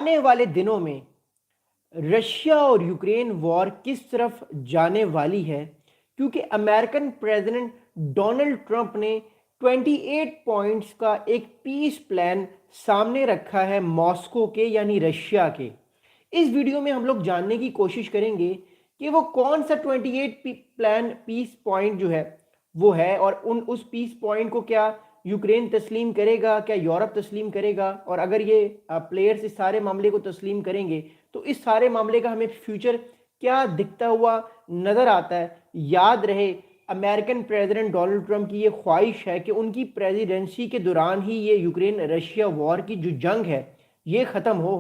आने वाले दिनों में रशिया और यूक्रेन वॉर किस तरफ जाने वाली है, क्योंकि अमेरिकन प्रेसिडेंट डोनाल्ड ट्रंप ने 28 पॉइंट्स का एक पीस प्लान सामने रखा है मॉस्को के यानी रशिया के। इस वीडियो में हम लोग जानने की कोशिश करेंगे कि वो कौन सा 28 प्लान पीस पॉइंट जो है वो है, और उस पीस पॉइंट को क्या यूक्रेन तस्लीम करेगा, क्या यूरोप तस्लीम करेगा, और अगर ये प्लेयर्स इस सारे मामले को तस्लीम करेंगे तो इस सारे मामले का हमें फ्यूचर क्या दिखता हुआ नजर आता है। याद रहे, अमेरिकन प्रेसिडेंट डोनाल्ड ट्रंप की ये ख्वाहिश है कि उनकी प्रेसिडेंसी के दौरान ही ये यूक्रेन रशिया वॉर की जो जंग है ये ख़त्म हो।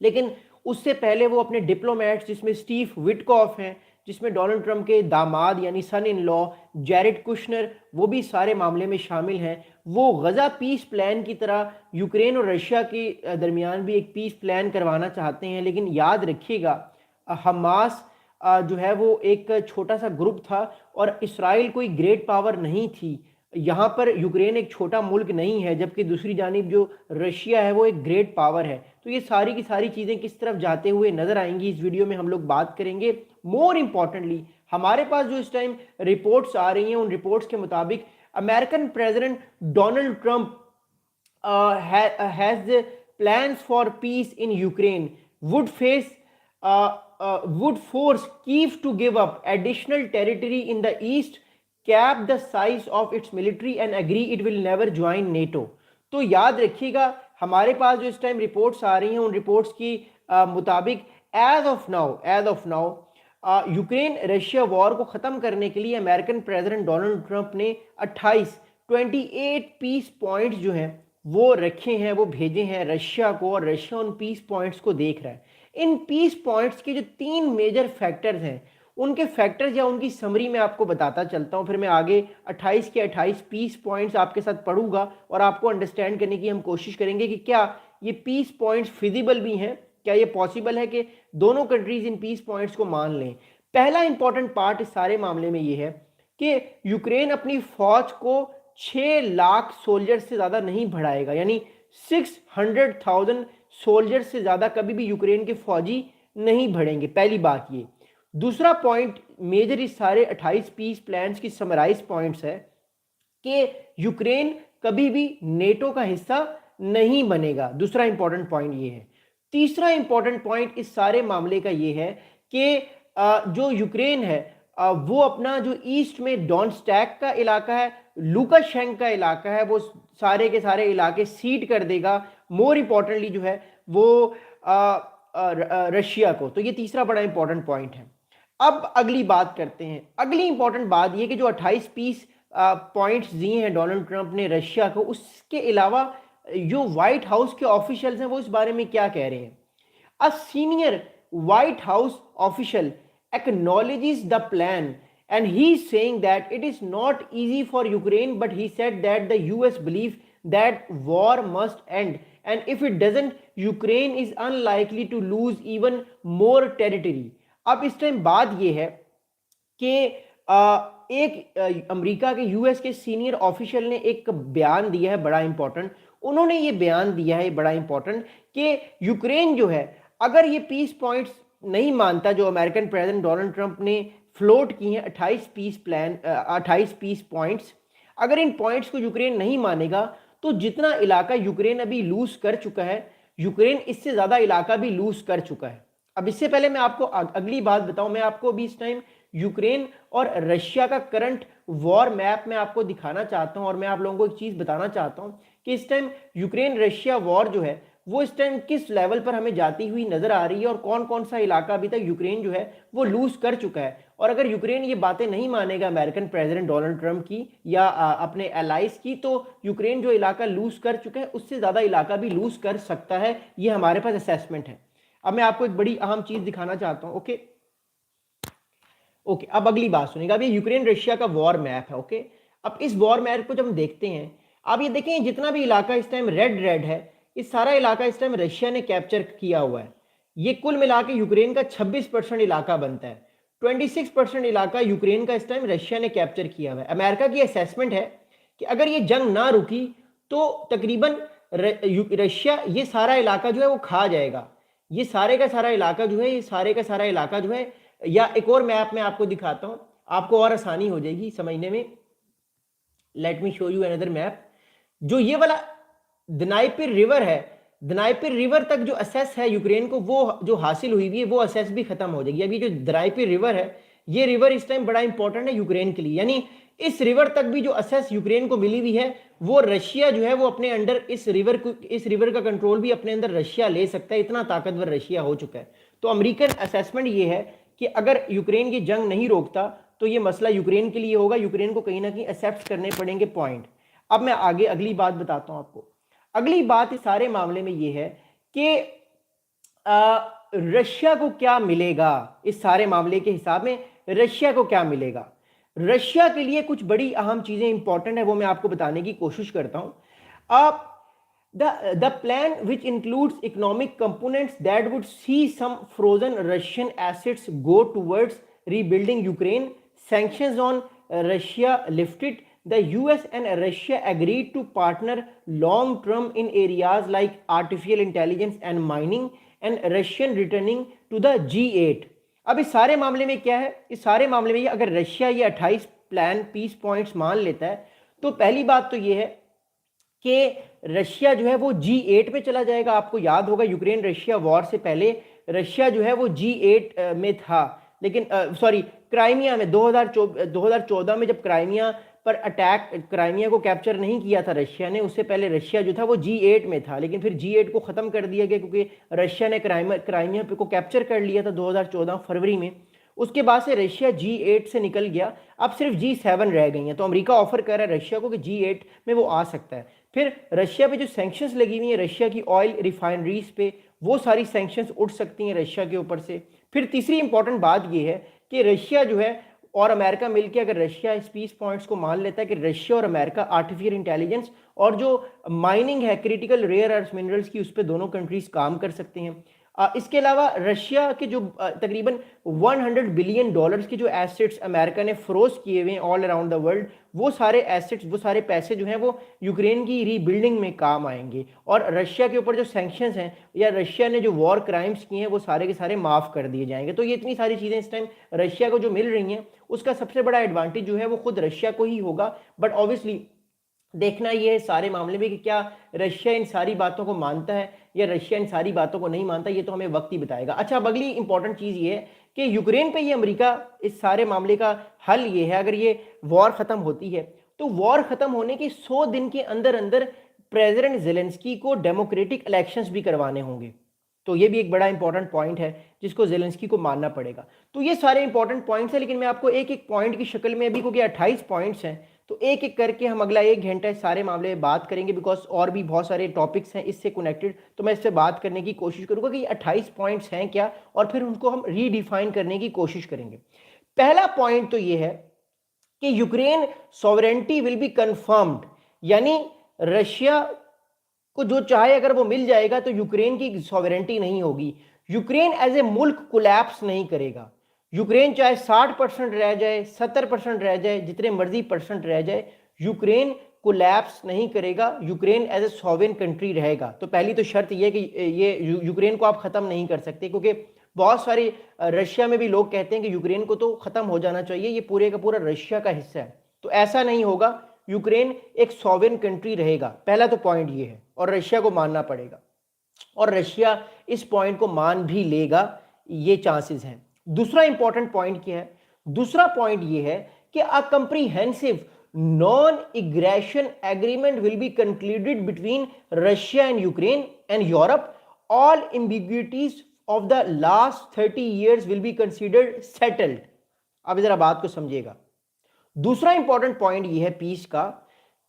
लेकिन उससे पहले वो अपने डिप्लोमेट्स, जिसमें स्टीव विटकॉफ हैं, जिसमें डोनाल्ड ट्रंप के दामाद यानी सन इन लॉ जेरेड कुशनर, वो भी सारे मामले में शामिल हैं। वो गज़ा पीस प्लान की तरह यूक्रेन और रशिया के दरमियान भी एक पीस प्लान करवाना चाहते हैं। लेकिन याद रखिएगा, हमास जो है वो एक छोटा सा ग्रुप था और इसराइल कोई ग्रेट पावर नहीं थी। यहाँ पर यूक्रेन एक छोटा मुल्क नहीं है, जबकि दूसरी जानिब जो रशिया है वो एक ग्रेट पावर है। तो ये सारी की सारी चीज़ें किस तरफ जाते हुए नजर आएंगी, इस वीडियो में हम लोग बात करेंगे। मोर इंपॉर्टेंटली, हमारे पास जो इस टाइम रिपोर्ट्स आ रही हैं, उन रिपोर्ट्स के मुताबिक American president Donald Trump has plans for peace in Ukraine, would force Kyiv to give up additional territory in the east, cap the size of its military and agree it will never join NATO। तो याद रखिएगा, हमारे पास जो इस time reports आ रही हैं, उन reports की मुताबिक as of now Ukraine Russia war को ख़त्म करने के लिए अमेरिकन प्रेसिडेंट डोनाल्ड ट्रंप ने 28 पीस पॉइंट्स जो हैं वो रखे हैं, वो भेजे हैं रशिया को, और रशिया उन पीस पॉइंट्स को देख रहा है। इन पीस पॉइंट्स के जो 3 मेजर फैक्टर्स हैं, उनके फैक्टर्स या उनकी समरी में आपको बताता चलता हूं, फिर मैं आगे 28 के 28 पीस पॉइंट्स आपके साथ पढ़ूंगा और आपको अंडरस्टैंड करने की हम कोशिश करेंगे कि क्या ये पीस पॉइंट्स फिजिबल भी हैं, क्या ये पॉसिबल है कि दोनों कंट्रीज इन पीस पॉइंट्स को मान लें। पहला इंपॉर्टेंट पार्ट इस सारे मामले में ये है कि यूक्रेन अपनी फौज को 6 लाख सोल्जर से ज़्यादा नहीं बढ़ाएगा, यानी 600,000 सोल्जर से ज़्यादा कभी भी यूक्रेन के फौजी नहीं बढ़ेंगे। पहली बात ये। दूसरा पॉइंट मेजर इस सारे 28 पीस प्लान्स की समराइज पॉइंट्स है कि यूक्रेन कभी भी नेटो का हिस्सा नहीं बनेगा। दूसरा इंपॉर्टेंट पॉइंट ये है। तीसरा इंपॉर्टेंट पॉइंट इस सारे मामले का ये है कि जो यूक्रेन है वो अपना जो ईस्ट में डॉनस्टैक का इलाका है, लुकाशेंक का इलाका है, वो सारे के सारे इलाके सीड कर देगा। मोर इंपॉर्टेंटली जो है वो रशिया को। तो ये तीसरा बड़ा इंपॉर्टेंट पॉइंट है। अब अगली बात करते हैं। अगली इंपॉर्टेंट बात ये कि जो 28 पीस पॉइंट्स दिए हैं डोनाल्ड ट्रंप ने रशिया को, उसके अलावा जो व्हाइट हाउस के ऑफिशियल्स हैं वो इस बारे में क्या कह रहे हैं। A senior white house official acknowledges the plan, and he is saying that it is not easy for Ukraine, but he said that the US believe that war must end, and if it doesn't, Ukraine is unlikely to lose even more territory। अब इस time बात यह है कि एक America के US के senior official ने एक बयान दिया है बड़ा इंपॉर्टेंट। उन्होंने ये बयान दिया है बड़ा इंपॉर्टेंट कि यूक्रेन जो है, अगर ये पीस पॉइंट्स नहीं मानता जो अमेरिकन प्रेसिडेंट डोनाल्ड ट्रंप ने फ्लोट की हैं 28 पीस पॉइंट्स, अगर इन पॉइंट्स को यूक्रेन नहीं मानेगा तो जितना इलाका यूक्रेन अभी लूज कर चुका है, यूक्रेन इससे ज़्यादा इलाका भी लूज कर चुका है। अब इससे पहले मैं आपको अगली बात बताऊं, मैं आपको अभी इस टाइम यूक्रेन और रशिया का करंट वॉर मैप में आपको दिखाना चाहता हूं, और मैं आप लोगों को एक चीज़ बताना चाहता हूं कि इस टाइम यूक्रेन रशिया वॉर जो है वो इस टाइम किस लेवल पर हमें जाती हुई नजर आ रही है, और कौन कौन सा इलाका अभी तक यूक्रेन जो है वो लूज कर चुका है। और अगर यूक्रेन ये बातें नहीं मानेगा अमेरिकन प्रेसिडेंट डोनाल्ड ट्रंप की या अपने एलाइज की, तो यूक्रेन जो इलाका लूज कर चुका है उससे ज़्यादा इलाका भी लूज कर सकता है। ये हमारे पास असेसमेंट है। अब मैं आपको एक बड़ी अहम चीज़ दिखाना चाहता हूँ। ओके, अब अगली बात सुनिएगा। अब ये यूक्रेन रशिया का वॉर मैप है। ओके, अब इस वॉर मैप को जब हम देखते हैं, आप ये देखें जितना भी इलाका इस टाइम रेड है, इस सारा इलाका इस टाइम रशिया ने कैप्चर किया हुआ है। ये कुल मिला के यूक्रेन का 26% इलाका बनता है। 26% इलाका यूक्रेन का इस टाइम रशिया ने कैप्चर किया हुआ है। अमेरिका की असेसमेंट है कि अगर ये जंग ना रुकी तो तकरीबन रशिया ये सारा इलाका जो है वो खा जाएगा। ये सारे का सारा इलाका जो है, ये सारे का सारा इलाका जो है, या एक और मैप में आपको दिखाता हूं, आपको और आसानी हो जाएगी समझने में। Let me show you another map. जो ये वाला दनाइपिर रिवर है, दनाइपिर रिवर तक जो असेस है यूक्रेन को, वो जो हासिल हुई हुई है, वो असेस भी खत्म हो जाएगी। अभी जो दनाइपिर रिवर है, ये रिवर इस टाइम बड़ा इंपॉर्टेंट है यूक्रेन के लिए, यानी इस रिवर तक भी जो असेस यूक्रेन को मिली हुई है, वो रशिया जो है वो अपने अंडर इस रिवर का कंट्रोल भी अपने अंदर रशिया ले सकता है। इतना ताकतवर रशिया हो चुका है। तो अमेरिकन असेसमेंट ये है कि अगर यूक्रेन ये जंग नहीं रोकता तो ये मसला यूक्रेन के लिए होगा, यूक्रेन को कहीं ना कहीं एक्सेप्ट करने पड़ेंगे पॉइंट। अब मैं आगे अगली बात बताता हूं आपको। अगली बात इस सारे मामले में ये है कि रशिया को क्या मिलेगा इस सारे मामले के हिसाब में, रशिया को क्या मिलेगा। रशिया के लिए कुछ बड़ी अहम चीजें इंपॉर्टेंट है, वो मैं आपको बताने की कोशिश करता हूं। आप the plan which includes economic components that would see some frozen Russian assets go towards rebuilding Ukraine, sanctions on Russia lifted, the US and Russia agreed to partner long term in areas like artificial intelligence and mining, and Russian returning to the G8। अब इस सारे मामले में क्या है, इस सारे मामले में ये अगर रशिया ये 28 प्लान पीस पॉइंट्स मान लेता है, तो पहली बात तो ये है कि रशिया जो है वो G8 पे चला जाएगा। आपको याद होगा यूक्रेन रशिया वॉर से पहले रशिया जो है वो G8 में था, लेकिन सॉरी क्राइमिया में 2014 में जब क्राइमिया पर अटैक, क्राइमिया को कैप्चर नहीं किया था रशिया ने, उससे पहले रशिया जो था वो G8 में था, लेकिन फिर G8 को ख़त्म कर दिया गया क्योंकि रशिया ने क्राइमिया को कैप्चर कर लिया था 2014 फरवरी में। उसके बाद से रशिया G8 से निकल गया, अब सिर्फ G7 रह गई हैं। तो अमेरिका ऑफर कर रहा है रशिया को कि G8 में वो आ सकता है। फिर रशिया पे जो सैंक्शंस लगी हुई है रशिया की ऑयल रिफाइनरीज पे, वो सारी सैंक्शंस उठ सकती हैं रशिया के ऊपर से। फिर तीसरी इंपॉर्टेंट बात ये है कि रशिया जो है और अमेरिका मिलकर, अगर रशिया इस पीस पॉइंट्स को मान लेता है कि रशिया और अमेरिका आर्टिफिशियल इंटेलिजेंस और जो माइनिंग है क्रिटिकल रेयर अर्थ मिनरल्स की, उस पर दोनों कंट्रीज काम कर सकते हैं। इसके अलावा रशिया के जो तकरीबन 100 बिलियन डॉलर्स के जो एसेट्स अमेरिका ने फ्रोज किए हुए हैं ऑल अराउंड द वर्ल्ड, वो सारे एसेट्स, वो सारे पैसे जो हैं वो यूक्रेन की रीबिल्डिंग में काम आएंगे। और रशिया के ऊपर जो सैंक्शंस हैं या रशिया ने जो वॉर क्राइम्स किए हैं वो सारे के सारे माफ़ कर दिए जाएंगे। तो ये इतनी सारी चीज़ें इस टाइम रशिया को जो मिल रही हैं, उसका सबसे बड़ा एडवांटेज जो है वो खुद रशिया को ही होगा। बट ऑब्वियसली देखना ये है सारे मामले में कि क्या रशिया इन सारी बातों को मानता है या रशिया इन सारी बातों को नहीं मानता, ये तो हमें वक्त ही बताएगा। अच्छा, अब अगली इंपॉर्टेंट चीज़ ये है कि यूक्रेन पे ये अमेरिका इस सारे मामले का हल ये है, अगर ये वॉर ख़त्म होती है तो वॉर ख़त्म होने के 100 दिन के अंदर अंदर प्रेसिडेंट जेलेंस्की को डेमोक्रेटिक इलेक्शंस भी करवाने होंगे। तो ये भी एक बड़ा इंपॉर्टेंट पॉइंट है जिसको जेलेंस्की को मानना पड़ेगा। तो ये सारे इंपॉर्टेंट पॉइंट्स हैं, लेकिन मैं आपको एक एक पॉइंट की शक्ल में, अभी क्योंकि 28 पॉइंट्स हैं तो एक एक करके हम अगला 1 घंटा सारे मामले में बात करेंगे, बिकॉज और भी बहुत सारे टॉपिक्स हैं इससे कनेक्टेड। तो मैं इससे बात करने की कोशिश करूंगा कि ये 28 पॉइंट्स हैं क्या, और फिर उनको हम रीडिफाइन करने की कोशिश करेंगे। पहला पॉइंट तो ये है कि Ukraine sovereignty will be confirmed, यानी रशिया को जो चाहे अगर वो मिल जाएगा तो यूक्रेन की सॉवरेंटी नहीं होगी। यूक्रेन एज ए मुल्क कोलैप्स नहीं करेगा। यूक्रेन चाहे 60% रह जाए, 70% रह जाए, जितने मर्जी परसेंट रह जाए, यूक्रेन कोलैप्स नहीं करेगा। Ukraine as a sovereign country रहेगा। तो पहली तो शर्त यह कि ये यूक्रेन को आप ख़त्म नहीं कर सकते, क्योंकि बहुत सारे रशिया में भी लोग कहते हैं कि यूक्रेन को तो ख़त्म हो जाना चाहिए, ये पूरे का पूरा रशिया का हिस्सा है। तो ऐसा नहीं होगा, यूक्रेन एक सॉवरेन कंट्री रहेगा। पहला तो पॉइंट ये है, और रशिया को मानना पड़ेगा, और रशिया इस पॉइंट को मान भी लेगा, ये चांसेस हैं। दूसरा इंपॉर्टेंट पॉइंट क्या है? दूसरा पॉइंट ये है कि a comprehensive non aggression agreement will be concluded between Russia and Ukraine and Europe. All ambiguities of the last 30 years will be considered settled. अब जरा बात को समझिएगा। दूसरा इंपॉर्टेंट पॉइंट ये है पीस का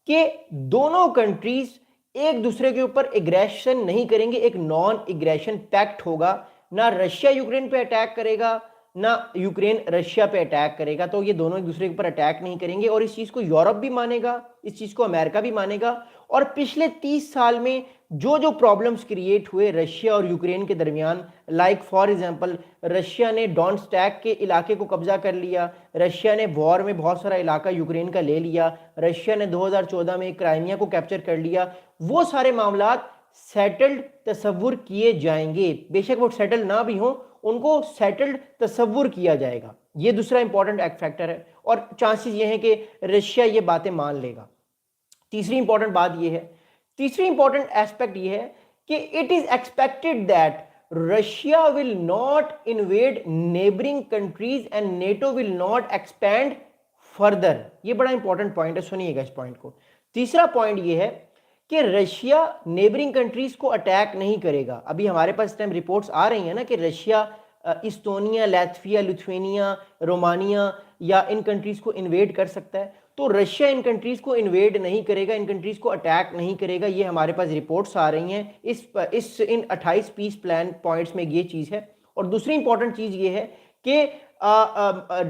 कि दोनों कंट्रीज एक दूसरे के ऊपर एग्रेशन नहीं करेंगे, एक नॉन एग्रेशन पैक्ट होगा। ना रशिया यूक्रेन पे अटैक करेगा, ना यूक्रेन रशिया पे अटैक करेगा। तो ये दोनों एक दूसरे के ऊपर अटैक नहीं करेंगे, और इस चीज़ को यूरोप भी मानेगा, इस चीज़ को अमेरिका भी मानेगा। और पिछले 30 साल में जो जो प्रॉब्लम्स क्रिएट हुए रशिया और यूक्रेन के दरमियान, लाइक फॉर एग्जांपल रशिया ने डोनेट्स्क के इलाके को कब्जा कर लिया, रशिया ने वॉर में बहुत सारा इलाका यूक्रेन का ले लिया, रशिया ने 2014 में क्राइमिया को कैप्चर कर लिया, वो सारे मामला सेटल्ड तस्वुर किए जाएंगे। बेशक वो सेटल ना भी हो, उनको सेटल्ड तस्वुर किया जाएगा। ये दूसरा इंपॉर्टेंट फैक्टर है और चांसेस ये हैं कि रशिया ये बातें मान लेगा। तीसरी इंपॉर्टेंट बात ये है, तीसरी इंपॉर्टेंट एस्पेक्ट ये है कि it is expected that Russia will not invade neighbouring countries and NATO will not expand further. ये बड़ा इंपॉर्टेंट पॉइंट है, सुनिएगा इस पॉइंट को। तीसरा पॉइंट ये है कि रशिया नेबरिंग कंट्रीज को अटैक नहीं करेगा। अभी हमारे पास इस टाइम रिपोर्ट्स आ रही हैं ना कि रशिया इस्टोनिया, लैथविया, लिथुआनिया, रोमानिया या इन कंट्रीज को इन्वेड कर सकता है। तो रशिया इन कंट्रीज को इन्वेड नहीं करेगा, इन कंट्रीज को अटैक नहीं करेगा। ये हमारे पास रिपोर्ट्स आ रही हैं इन 28 पीस प्लान पॉइंट्स में ये चीज़ है। और दूसरी इंपॉर्टेंट चीज़ ये है कि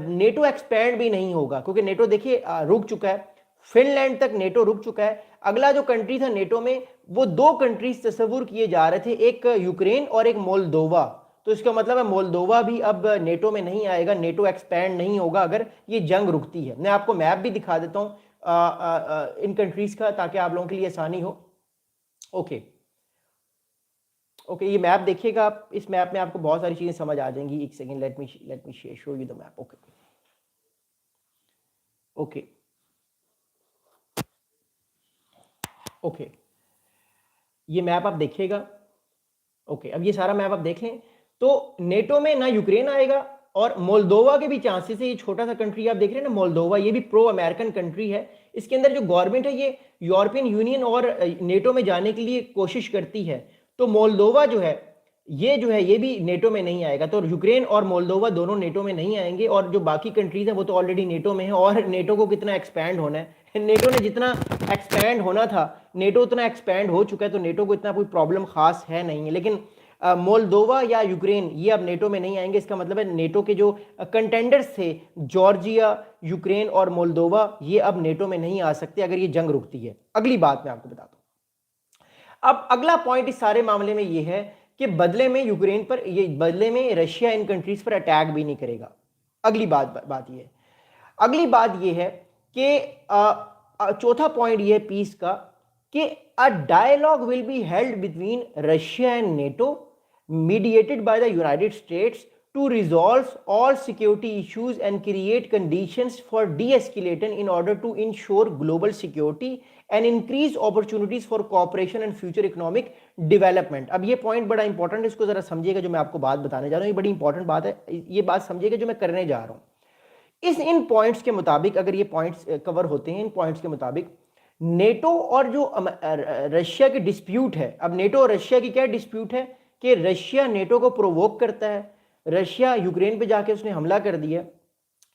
नेटो एक्सपैंड भी नहीं होगा, क्योंकि नेटो देखिए रुक चुका है, फिनलैंड तक नेटो रुक चुका है। अगला जो कंट्री था नेटो में, वो दो कंट्रीज तस्वुर किए जा रहे थे, एक यूक्रेन और एक मोल्दोवा। तो इसका मतलब है मोल्दोवा भी अब नेटो में नहीं आएगा, नेटो एक्सपैंड नहीं होगा अगर ये जंग रुकती है। मैं आपको मैप भी दिखा देता हूं इन कंट्रीज का, ताकि आप लोगों के लिए आसानी हो। ओके ओके, ये मैप देखिएगा आप, इस मैप में आपको बहुत सारी चीजें समझ आ जाएंगी। एक second, let me show you the map. Okay okay okay, ये मैप आप देखिएगा। ओके, अब ये सारा मैप आप देख लें तो नेटो में ना यूक्रेन आएगा और मोल्दोवा के भी चांसेस है। ये छोटा सा कंट्री आप देख रहे हैं ना मोल्दोवा, ये भी प्रो अमेरिकन कंट्री है। इसके अंदर जो गवर्नमेंट है ये यूरोपियन यूनियन और नेटो में जाने के लिए कोशिश करती है। तो मोल्दोवा जो है ये भी नेटो में नहीं आएगा। तो यूक्रेन और मोल्दोवा दोनों नेटो में नहीं आएंगे, और जो बाकी कंट्रीज हैं वो तो ऑलरेडी नेटो में है। और नेटो को कितना एक्सपैंड होना है, नेटो ने जितना एक्सपैंड होना था नेटो उतना एक्सपैंड हो चुका है, तो नेटो को इतना कोई प्रॉब्लम खास है नहीं है। लेकिन मोल्दोवा या यूक्रेन ये अब नेटो में नहीं आएंगे। इसका मतलब है नेटो के जो कंटेंडर्स थे जॉर्जिया, यूक्रेन और मोल्दोवा, ये अब नेटो में नहीं आ सकते अगर ये जंग रुकती है। अगली बात मैं आपको बताता हूं। अब अगला पॉइंट इस सारे मामले में ये है कि बदले में रशिया इन कंट्रीज पर अटैक भी नहीं करेगा। अगली बात ये है, अगली बात ये है कि चौथा पॉइंट ये है पीस का कि a dialogue will be held between Russia and NATO mediated by the United States to resolve all security issues and create conditions for de-escalation in order to ensure global security and increase opportunities for cooperation and future economic development। अब ये point बड़ा important है, इसको जरा समझिएगा। जो मैं आपको बात बताने जा रहा हूँ ये बड़ी इंपॉर्टेंट बात है, ये बात समझिएगा जो मैं करने जा रहा हूँ। इन पॉइंट्स के मुताबिक, अगर ये पॉइंट्स कवर होते हैं, इन पॉइंट्स के मुताबिक नेटो और जो रशिया की डिस्प्यूट है, अब नेटो और रशिया की क्या डिस्प्यूट है कि रशिया नेटो को प्रोवोक करता है, रशिया यूक्रेन पे जाके उसने हमला कर दिया।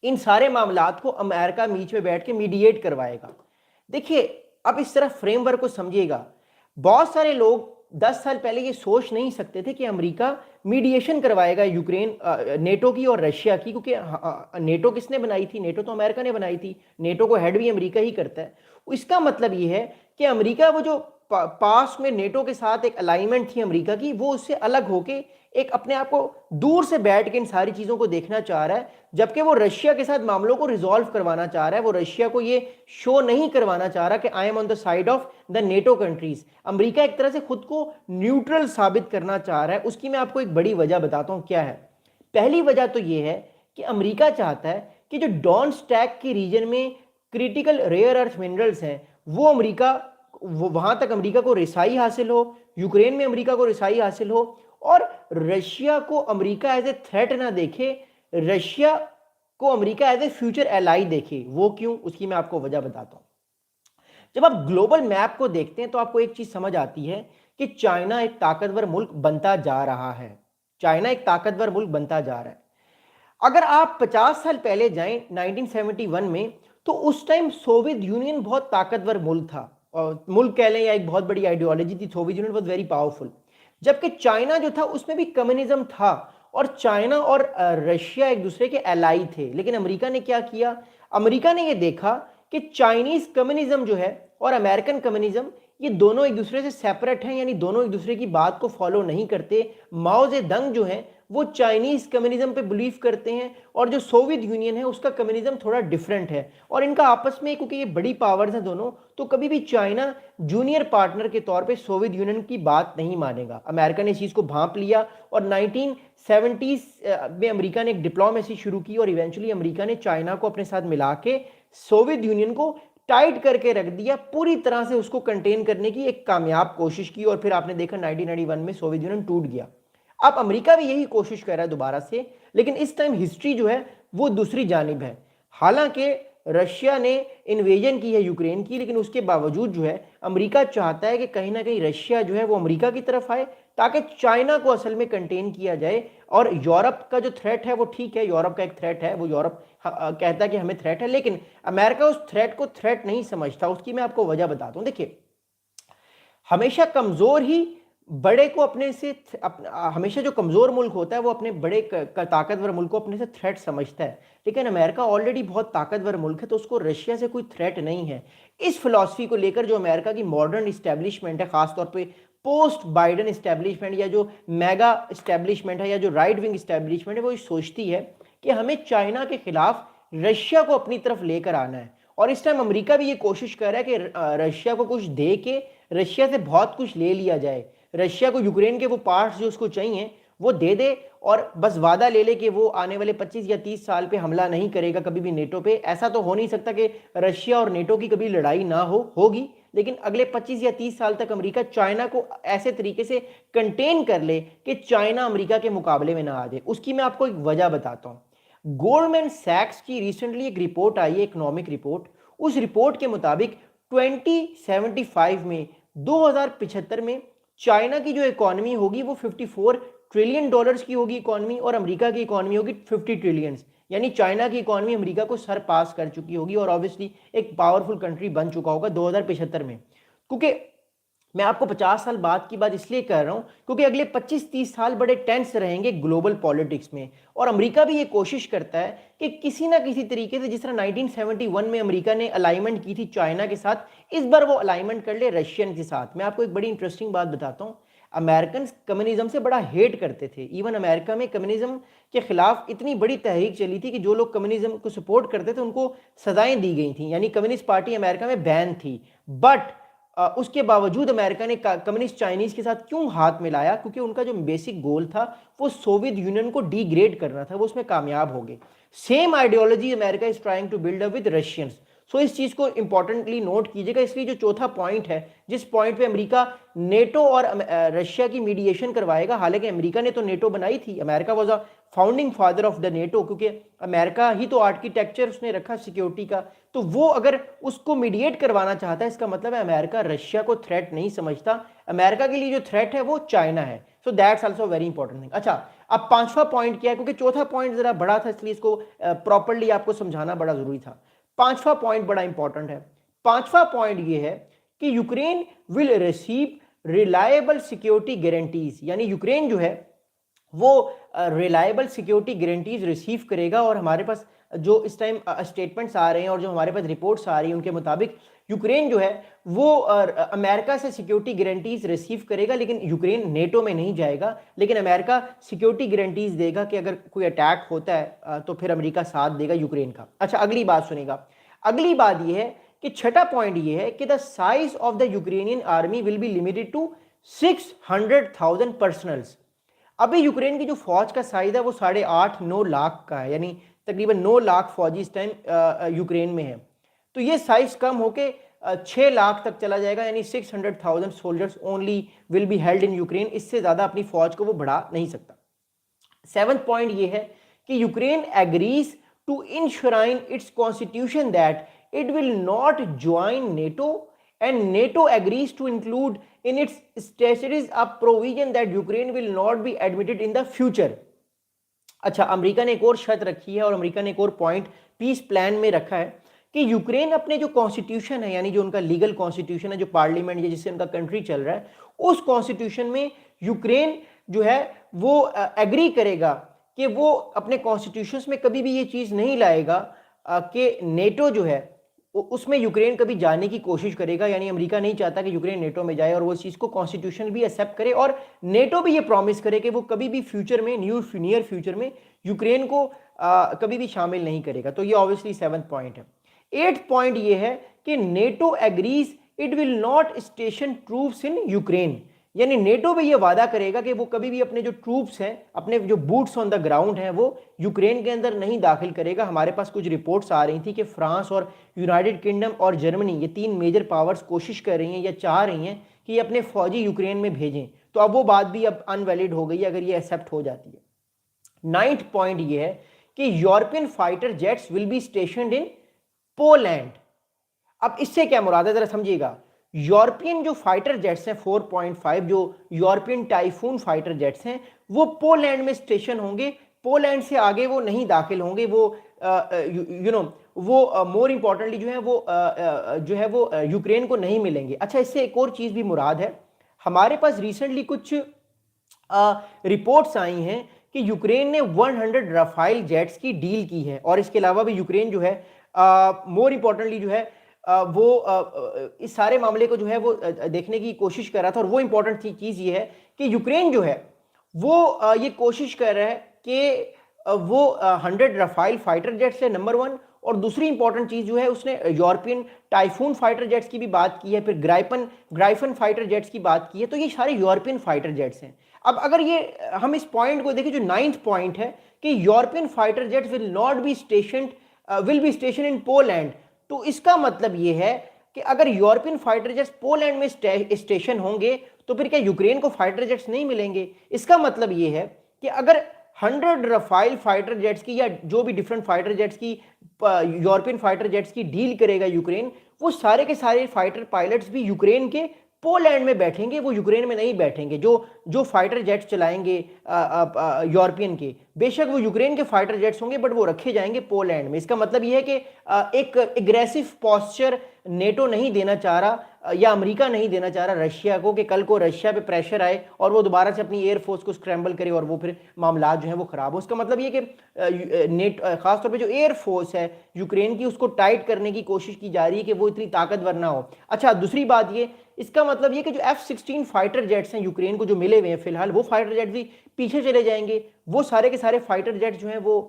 इन सारे मामलात को अमेरिका बीच में बैठ के मीडिएट करवाएगा। देखिए अब इस तरह फ्रेमवर्क को समझिएगा। बहुत सारे लोग 10 साल पहले ये सोच नहीं सकते थे कि अमेरिका मीडिएशन करवाएगा यूक्रेन, नेटो की और रशिया की, क्योंकि नेटो किसने बनाई थी? नेटो तो अमेरिका ने बनाई थी, नेटो को हेड भी अमेरिका ही करता है। इसका मतलब ये है कि अमेरिका वो जो पास में नेटो के साथ एक अलाइनमेंट थी अमेरिका की, वो उससे अलग होके एक अपने आप को दूर से बैठ के इन सारी चीजों को देखना चाह रहा है, जबकि वो रशिया के साथ मामलों को रिजॉल्व करवाना चाह रहा है। वो रशिया को ये शो नहीं करवाना चाह रहा कि I am on the side of the NATO countries. America एक तरह से खुद को न्यूट्रल साबित करना चाह रहा है। उसकी मैं आपको एक बड़ी वजह बताता हूं क्या है। पहली वजह तो ये है कि अमेरिका चाहता है कि जो डोनेट्स्क के रीजन में क्रिटिकल रेयर अर्थ मिनरल्स हैं वो वहां तक अमेरिका को रिसाई हासिल हो, यूक्रेन में अमेरिका को रिसाई हासिल हो, और रशिया को अमेरिका एज ए थ्रेट ना देखे, रशिया को America as a future ally देखे। वो क्यों, उसकी मैं आपको वजह बताता हूं। जब आप ग्लोबल मैप को देखते हैं तो आपको एक चीज समझ आती है कि चाइना एक ताकतवर मुल्क बनता जा रहा है। चाइना एक ताकतवर मुल्क बनता जा रहा है। अगर आप 50 साल पहले जाएं 1971 में, तो उस टाइम सोवियत यूनियन बहुत ताकतवर मुल्क था, मुल्क कह लें या एक बहुत बड़ी आइडियोलॉजी थी। Soviet union was very powerful. जबकि चाइना जो था उसमें भी कम्युनिज्म था, और चाइना और रशिया एक दूसरे के एलाई थे। लेकिन अमेरिका ने क्या किया? अमेरिका ने यह देखा कि चाइनीज कम्युनिज्म जो है और अमेरिकन कम्युनिज्म ये दोनों एक दूसरे से सेपरेट हैं, यानी दोनों एक दूसरे की बात को फॉलो नहीं करते। माओ जेडंग जो है वो चाइनीज कम्युनिज्म पे बिलीव करते हैं और जो सोवियत यूनियन है उसका कम्युनिज्म थोड़ा डिफरेंट है। और इनका आपस में, क्योंकि ये बड़ी पावर्स हैं दोनों, तो कभी भी चाइना जूनियर पार्टनर के तौर पे सोवियत यूनियन की बात नहीं मानेगा। अमेरिका ने इस चीज को भांप लिया और 1970s में अमेरिका ने एक डिप्लोमेसी शुरू की और इवेंचुअली अमेरिका ने चाइना को अपने साथ मिला के सोवियत यूनियन को टाइट करके रख दिया, पूरी तरह से उसको कंटेन करने की एक कामयाब कोशिश की। और फिर आपने देखा 1991 में सोवियत यूनियन टूट गया। अब अमेरिका भी यही कोशिश कर रहा है दोबारा से, लेकिन इस टाइम हिस्ट्री जो है वो दूसरी जानिब है। हालांकि रशिया ने इन्वेजन की है यूक्रेन की, लेकिन उसके बावजूद जो है अमेरिका चाहता है कि कहीं ना कहीं रशिया जो है वो अमेरिका की तरफ आए, ताकि चाइना को असल में कंटेन किया जाए। और यूरोप का जो थ्रेट है वो ठीक है, यूरोप का एक थ्रेट है, वो यूरोप कहता है कि हमें थ्रेट है, लेकिन अमेरिका उस थ्रेट को थ्रेट नहीं समझता। उसकी मैं आपको वजह बताता हूं। देखिए, हमेशा कमजोर ही बड़े को अपने से हमेशा जो कमजोर मुल्क होता है वो अपने बड़े ताकतवर मुल्क को अपने से थ्रेट समझता है। लेकिन अमेरिका ऑलरेडी बहुत ताकतवर मुल्क है, तो उसको रशिया से कोई थ्रेट नहीं है। इस फिलॉसफी को लेकर जो अमेरिका की मॉडर्न इस्टेब्लिशमेंट है, खासतौर पे पोस्ट बाइडन इस्टेब्लिशमेंट या जो मेगा इस्टेब्लिशमेंट है या जो राइट विंग इस्टेब्लिशमेंट है, वो सोचती है कि हमें चाइना के खिलाफ रशिया को अपनी तरफ लेकर आना है। और इस टाइम अमेरिका भी ये कोशिश कर रहा है कि रशिया को कुछ दे के रशिया से बहुत कुछ ले लिया जाए। रशिया को यूक्रेन के वो पार्ट्स जो उसको चाहिए वो दे दे और बस वादा ले ले कि वो आने वाले 25 या 30 साल पे हमला नहीं करेगा कभी भी नेटो पे। ऐसा तो हो नहीं सकता कि रशिया और नेटो की कभी लड़ाई ना होगी, लेकिन अगले 25 या 30 साल तक अमेरिका चाइना को ऐसे तरीके से कंटेन कर ले कि चाइना अमेरिका के मुकाबले में ना आ जाए। उसकी मैं आपको एक वजह बताता हूं। गोल्डमैन सैक्स की रिसेंटली एक रिपोर्ट आई है, इकोनॉमिक रिपोर्ट। उस रिपोर्ट के मुताबिक 2075 में 2075 में चाइना की जो इकोनॉमी होगी वो 54 ट्रिलियन डॉलर्स की होगी इकोनॉमी, और अमेरिका की इकोनॉमी होगी 50 ट्रिलियन। यानी चाइना की इकोनॉमी अमेरिका को सर पास कर चुकी होगी और ऑब्वियसली एक पावरफुल कंट्री बन चुका होगा 2075 में। क्योंकि मैं आपको 50 साल बाद की बात इसलिए कह रहा हूं क्योंकि अगले 25-30 साल बड़े टेंस रहेंगे ग्लोबल पॉलिटिक्स में। और अमेरिका भी ये कोशिश करता है कि किसी ना किसी तरीके से, जिस तरह 1971 में अमेरिका ने अलाइनमेंट की थी चाइना के साथ, इस बार वो अलाइनमेंट कर ले रशियन के साथ। मैं आपको एक बड़ी इंटरेस्टिंग बात बताता हूँ। अमेरिकन कम्युनिज्म से बड़ा हेट करते थे। इवन अमेरिका में कम्युनिज्म के खिलाफ इतनी बड़ी तहरीक चली थी कि जो लोग कम्युनिज्म को सपोर्ट करते थे उनको सजाएं दी गई थी, यानी कम्युनिस्ट पार्टी अमेरिका में बैन थी। बट उसके बावजूद अमेरिका ने कम्युनिस्ट चाइनीज के साथ क्यों हाथ मिलाया? क्योंकि उनका जो बेसिक गोल था वो सोवियत यूनियन को डिग्रेड करना था, वो उसमें कामयाब हो गए। Same ideology America is trying to build up with Russians. So इस चीज को इंपॉर्टेंटली नोट कीजिएगा। इसलिए जो चौथा पॉइंट है, जिस पॉइंट पे अमेरिका नेटो और रशिया की मीडिएशन करवाएगा, हालांकि अमेरिका ने तो नेटो बनाई थी, America was a founding father of the NATO, क्योंकि अमेरिका ही तो आर्किटेक्चर उसने रखा सिक्योरिटी का। तो वो अगर उसको मीडिएट करवाना चाहता है, इसका मतलब है अमेरिका रशिया को थ्रेट नहीं समझता। अमेरिका के लिए जो थ्रेट है वो चाइना है। So that's also very important thing. अच्छा, अब पांचवा पॉइंट क्या है? क्योंकि चौथा पॉइंट जरा बड़ा था, इसलिए इसको प्रॉपरली आपको समझाना बड़ा जरूरी था। पांचवा पॉइंट बड़ा इंपॉर्टेंट है। पांचवा पॉइंट ये है कि Ukraine will receive reliable security guarantees, यानी यूक्रेन जो है वो रिलायबल सिक्योरिटी गारंटीज रिसीव करेगा। और हमारे पास जो इस टाइम स्टेटमेंट्स आ रहे हैं और जो हमारे पास रिपोर्ट्स आ रही हैं उनके मुताबिक यूक्रेन जो है वो अमेरिका से सिक्योरिटी गारंटीज रिसीव करेगा, लेकिन यूक्रेन नेटो में नहीं जाएगा। लेकिन अमेरिका सिक्योरिटी गारंटीज देगा कि अगर कोई अटैक होता है तो फिर अमेरिका साथ देगा यूक्रेन का। अच्छा, अगली बात सुनेगा। अगली बात यह है कि छठा पॉइंट ये है कि the size of the Ukrainian army will be limited to 600,000 personnels. अभी यूक्रेन की जो फौज का साइज है वो 8.5-9 लाख का है, यानी तकरीबन 9 लाख फौजी इस टाइम यूक्रेन में है। तो ये साइज कम होके 6 लाख तक चला जाएगा, यानी 600,000 soldiers only will be held in Ukraine. इससे ज्यादा अपनी फौज को वो बढ़ा नहीं सकता। सेवंथ पॉइंट ये है कि Ukraine agrees to enshrine in its constitution that it will not join NATO and NATO agrees to include in its statutes a provision that Ukraine will not be admitted in the future। अच्छा, America ने एक और शर्त रखी है और America ने एक और पॉइंट पीस प्लान में रखा है कि यूक्रेन अपने जो कॉन्स्टिट्यूशन है, यानी जो उनका लीगल कॉन्स्टिट्यूशन है, जो पार्लियामेंट या जिससे उनका कंट्री चल रहा है, उस कॉन्स्टिट्यूशन में यूक्रेन जो है वो एग्री करेगा कि वो अपने कॉन्स्टिट्यूशन में कभी भी ये चीज नहीं लाएगा कि नेटो जो है उसमें यूक्रेन कभी जाने की कोशिश करेगा, यानी अमेरिका नहीं चाहता कि यूक्रेन नेटो में जाए और वो इस चीज़ को कॉन्स्टिट्यूशन भी एक्सेप्ट करे और नेटो भी ये प्रॉमिस करे कि वो कभी भी फ्यूचर में नियर फ्यूचर में यूक्रेन को कभी भी शामिल नहीं करेगा। तो ये ऑब्वियसली 7th पॉइंट है। 8th पॉइंट ये है कि NATO agrees it will not station troops in Ukraine, यानी नेटो भी ये वादा करेगा कि वो कभी भी अपने जो ट्रूप्स हैं, अपने जो बूट्स ऑन द ग्राउंड हैं, वो यूक्रेन के अंदर नहीं दाखिल करेगा। हमारे पास कुछ रिपोर्ट्स आ रही थी कि फ्रांस और यूनाइटेड किंगडम और जर्मनी, ये 3 मेजर पावर्स कोशिश कर रही हैं या चाह रही हैं कि ये अपने फौजी यूक्रेन में भेजें। तो अब वो बात भी अब अनवैलिड हो गई अगर ये एक्सेप्ट हो जाती है। 9th पॉइंट ये है कि European fighter jets will be स्टेशनड in Poland. अब इससे क्या मुराद है जरा समझिएगा। यूरोपियन जो फाइटर जेट्स हैं 4.5 जो यूरोपियन टाइफून फाइटर जेट्स हैं वो पोलैंड में स्टेशन होंगे, पोलैंड से आगे वो नहीं दाखिल होंगे। वो वो मोर इंपॉर्टेंटली जो है वो यूक्रेन को नहीं मिलेंगे। अच्छा, इससे एक और चीज भी मुराद है। हमारे पास रिसेंटली कुछ रिपोर्ट्स आई हैं कि यूक्रेन ने 100 राफेल जेट्स की डील की है और इसके अलावा भी यूक्रेन जो है मोर इंपॉर्टेंटली जो है वो इस सारे मामले को जो है वो देखने की कोशिश कर रहा था। और वो इंपॉर्टेंट चीज ये है कि यूक्रेन जो है वो ये कोशिश कर रहा है कि वो 100 राफेल फाइटर जेट्स है, नंबर 1। और दूसरी इंपॉर्टेंट चीज जो है उसने यूरोपियन टाइफून फाइटर जेट्स की भी बात की है, फिर ग्राइफन फाइटर जेट्स की बात की है। तो ये सारे यूरोपियन फाइटर जेट्स हैं। अब अगर ये हम इस पॉइंट को देखें जो 9th पॉइंट है कि European fighter jets will not be station in Poland, तो इसका मतलब ये है कि अगर यूरोपियन फाइटर जेट्स पोलैंड में स्टेशन होंगे तो फिर क्या यूक्रेन को फाइटर जेट्स नहीं मिलेंगे? इसका मतलब ये है कि अगर 100 राफेल फाइटर जेट्स की या जो भी डिफरेंट फाइटर जेट्स की यूरोपियन फाइटर जेट्स की डील करेगा यूक्रेन, वो सारे के सारे फाइटर पायलट्स भी यूक्रेन के पोलैंड में बैठेंगे, वो यूक्रेन में नहीं बैठेंगे। जो फाइटर जेट्स चलाएंगे यूरोपियन के, बेशक वो यूक्रेन के फाइटर जेट्स होंगे बट वो रखे जाएंगे पोलैंड में। इसका मतलब ये है कि एक एग्रेसिव पोस्चर नेटो नहीं देना चाह रहा या अमेरिका नहीं देना चाह रहा रशिया को कि कल को रशिया पे प्रेशर आए और वो दोबारा से अपनी एयरफोर्स को स्क्रैम्बल करे और वो फिर मामला जो है वो खराब हो। इसका मतलब ये कि खासतौर पे जो एयरफोर्स है यूक्रेन की उसको टाइट करने की कोशिश की जा रही है कि वो इतनी ताकतवर ना हो। अच्छा, दूसरी बात ये, इसका मतलब ये कि जो F-16 फाइटर जेट्स हैं यूक्रेन को जो मिले हुए हैं फिलहाल, वो फाइटर जेट्स भी पीछे चले जाएंगे, वो सारे के सारे फाइटर जेट्स जो हैं वो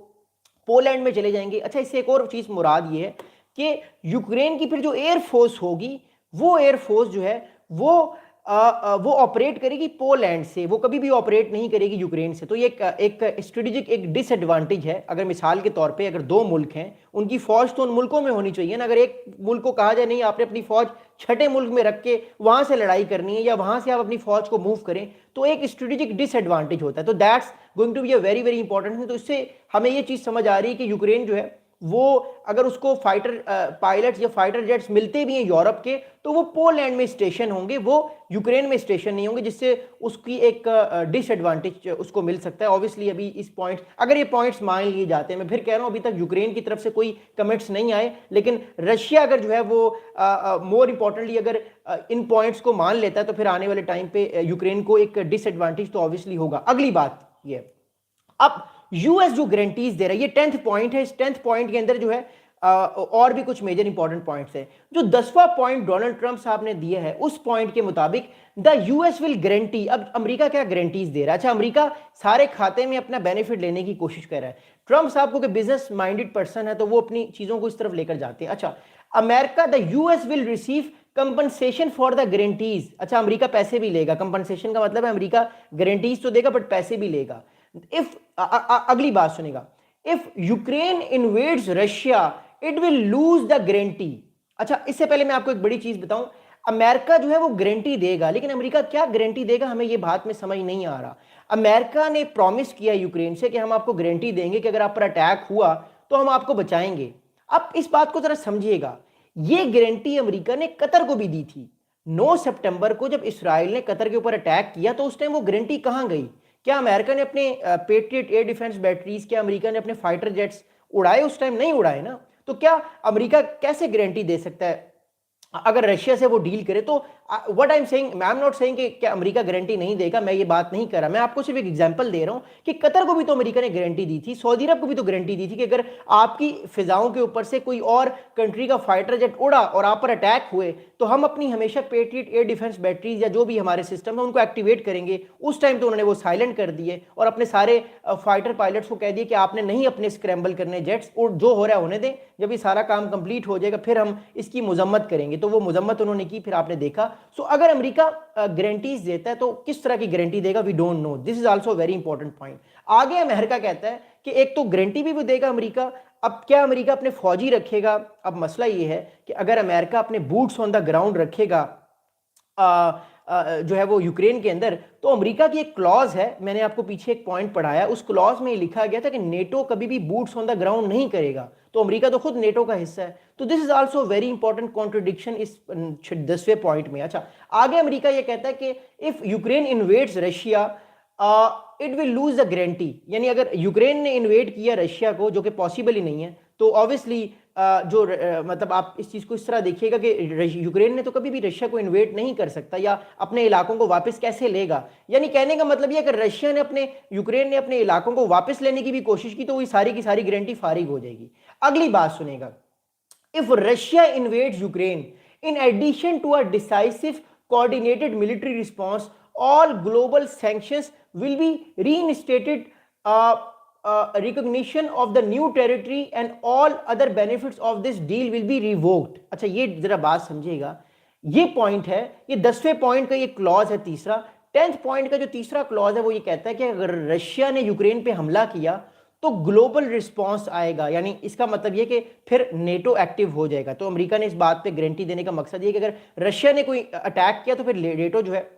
पोलैंड में चले जाएंगे। अच्छा, इससे एक और चीज मुराद ये है कि यूक्रेन की फिर जो एयरफोर्स होगी वो एयरफोर्स जो है वो ऑपरेट करेगी पोलैंड से, वो कभी भी ऑपरेट नहीं करेगी यूक्रेन से। तो ये एक स्ट्रेटेजिक एक डिसएडवांटेज है। अगर मिसाल के तौर पे अगर 2 मुल्क हैं, उनकी फौज तो उन मुल्कों में होनी चाहिए ना। अगर एक मुल्क को कहा जाए नहीं आपने अपनी फौज छठे मुल्क में रख के वहां से लड़ाई करनी है या वहां से आप अपनी फौज को मूव करें, तो एक स्ट्रेटेजिक डिसएडवांटेज होता है। तो that's going to be a very very important है। तो इससे हमें ये चीज समझ आ रही है कि यूक्रेन जो है वो अगर उसको फाइटर पायलट्स या फाइटर जेट्स मिलते भी हैं यूरोप के, तो वो पोलैंड में स्टेशन होंगे, वो यूक्रेन में स्टेशन नहीं होंगे, जिससे उसकी एक डिसएडवांटेज उसको मिल सकता है। ऑब्वियसली अभी इस पॉइंट, अगर ये पॉइंट्स मान लिए जाते हैं, मैं फिर कह रहा हूं अभी तक यूक्रेन की तरफ से कोई कमेंट्स नहीं आए, लेकिन रशिया अगर जो है वो मोर इंपॉर्टेंटली अगर इन पॉइंट्स को मान लेता है तो फिर आने वाले टाइम पे यूक्रेन को एक डिसएडवांटेज तो ऑब्वियसली होगा। अगली बात ये, अब यूएस जो गारंटीज दे रहा है, ये 10th पॉइंट है। इस 10th पॉइंट के अंदर जो है और भी कुछ मेजर इंपॉर्टेंट पॉइंट्स हैं। जो 10वां पॉइंट डोनाल्ड ट्रंप साहब ने दिया है, उस पॉइंट के मुताबिक द यूएस विल गारंटी, अब अमेरिका क्या गारंटीज दे रहा है? अच्छा, अमेरिका सारे खाते में अपना बेनिफिट लेने की कोशिश कर रहा है। ट्रंप साहब को बिजनेस माइंडेड पर्सन है तो वो अपनी चीजों को इस तरफ लेकर जाते हैं। अच्छा, America the US will receive compensation for the guarantees. अच्छा, अमेरिका पैसे भी लेगा। कंपनसेशन का मतलब है अमेरिका गारंटीज तो देगा बट पैसे भी लेगा। इफ अगली बात सुनेगा, if Ukraine invades Russia it will lose the guarantee. अच्छा, इससे पहले मैं आपको एक बड़ी चीज बताऊं, अमेरिका जो है वो गारंटी देगा, लेकिन अमेरिका क्या गारंटी देगा हमें ये बात में समझ नहीं आ रहा। अमेरिका ने प्रॉमिस किया यूक्रेन से कि हम आपको गारंटी देंगे कि अगर आप पर अटैक हुआ तो हम आपको बचाएंगे। अब इस बात को जरा समझिएगा, ये गारंटी अमेरिका ने कतर को भी दी थी। 9 सितंबर को जब इसराइल ने कतर के ऊपर अटैक किया तो उस टाइम वो गारंटी कहां गई? क्या अमेरिका ने अपने पेट्रियट एयर डिफेंस बैटरीज, क्या अमेरिका ने अपने फाइटर जेट्स उड़ाए? उस टाइम नहीं उड़ाए ना। तो क्या अमेरिका कैसे गारंटी दे सकता है अगर रशिया से वो डील करे? तो what I am saying, I am not saying कि अमेरिका गारंटी नहीं देगा, मैं ये बात नहीं कर रहा, मैं आपको सिर्फ एक एग्जांपल दे रहा हूं कि कतर को भी तो अमेरिका ने गारंटी दी थी, सऊदी अरब को भी तो गारंटी दी थी कि अगर आपकी फिजाओं के ऊपर से कोई और कंट्री का फाइटर जेट उड़ा और आप पर अटैक हुए तो हम अपनी हमेशा पेट्रियट एयर डिफेंस बैटरीज या जो भी हमारे सिस्टम है उनको एक्टिवेट करेंगे। उस टाइम तो उन्होंने वो साइलेंट कर दिए और अपने सारे फाइटर पायलट्स को कह दिए कि आपने नहीं अपने स्क्रैम्बल करने जेट्स, और जो हो रहा है होने दें, जब ये सारा काम कंप्लीट हो जाएगा फिर हम इसकी मजम्मत करेंगे। तो वो मजम्मत उन्होंने की, फिर आपने देखा। सो अगर अमेरिका गारंटीज देता है तो किस तरह की गारंटी देगा, we don't know, this is also very important point. आगे अमेरिका कहता है कि एक तो गारंटी भी वो देगा अमेरिका, अब क्या अमेरिका अपने फौजी रखेगा? अब मसला ये है कि अगर अमेरिका अपने बूट्स ऑन द ग्राउंड रखेगा जो है वो यूक्रेन के अंदर, तो अमेरिका की एक क्लॉज है, मैंने आपको पीछे एक पॉइंट पढ़ाया, उस क्लॉज में लिखा गया था कि नेटो कभी भी बूट्स ऑन द ग्राउंड नहीं करेगा। तो अमेरिका तो खुद नेटो का हिस्सा है, तो this is also very important contradiction इस 10वें पॉइंट में। अच्छा, आगे अमेरिका ये कहता है कि if Ukraine invades Russia it will lose the guarantee, यानी अगर यूक्रेन ने इन्वेड किया रशिया को, जो कि पॉसिबल ही नहीं है, तो ऑब्वियसली मतलब आप इस चीज़ को इस तरह देखिएगा कि यूक्रेन ने तो कभी भी रशिया को इन्वेड नहीं कर सकता या अपने इलाकों को वापस कैसे लेगा। यानी कहने का मतलब यह, अगर रशिया ने यूक्रेन ने अपने इलाकों को वापस लेने की भी कोशिश की तो वही सारी की सारी गारंटी फारिग हो जाएगी। अगली बात सुनेगा, if Russia invades Ukraine in addition to a decisive coordinated military response, all global sanctions will be reinstated, recognition of the new territory and all other benefits of this deal will be revoked। अच्छा, ये जरा बात समझिएगा, ये point है, ये 10वें point का ये क्लॉज है तीसरा। 10th पॉइंट का जो तीसरा क्लॉज है वो ये कहता है कि अगर रशिया ने यूक्रेन पे हमला किया तो ग्लोबल रिस्पांस आएगा, यानी इसका मतलब ये कि फिर नेटो एक्टिव हो जाएगा। तो अमेरिका ने इस बात पे गारंटी देने का मकसद ये कि अगर रशिया ने कोई अटैक किया तो फिर नेटो जो है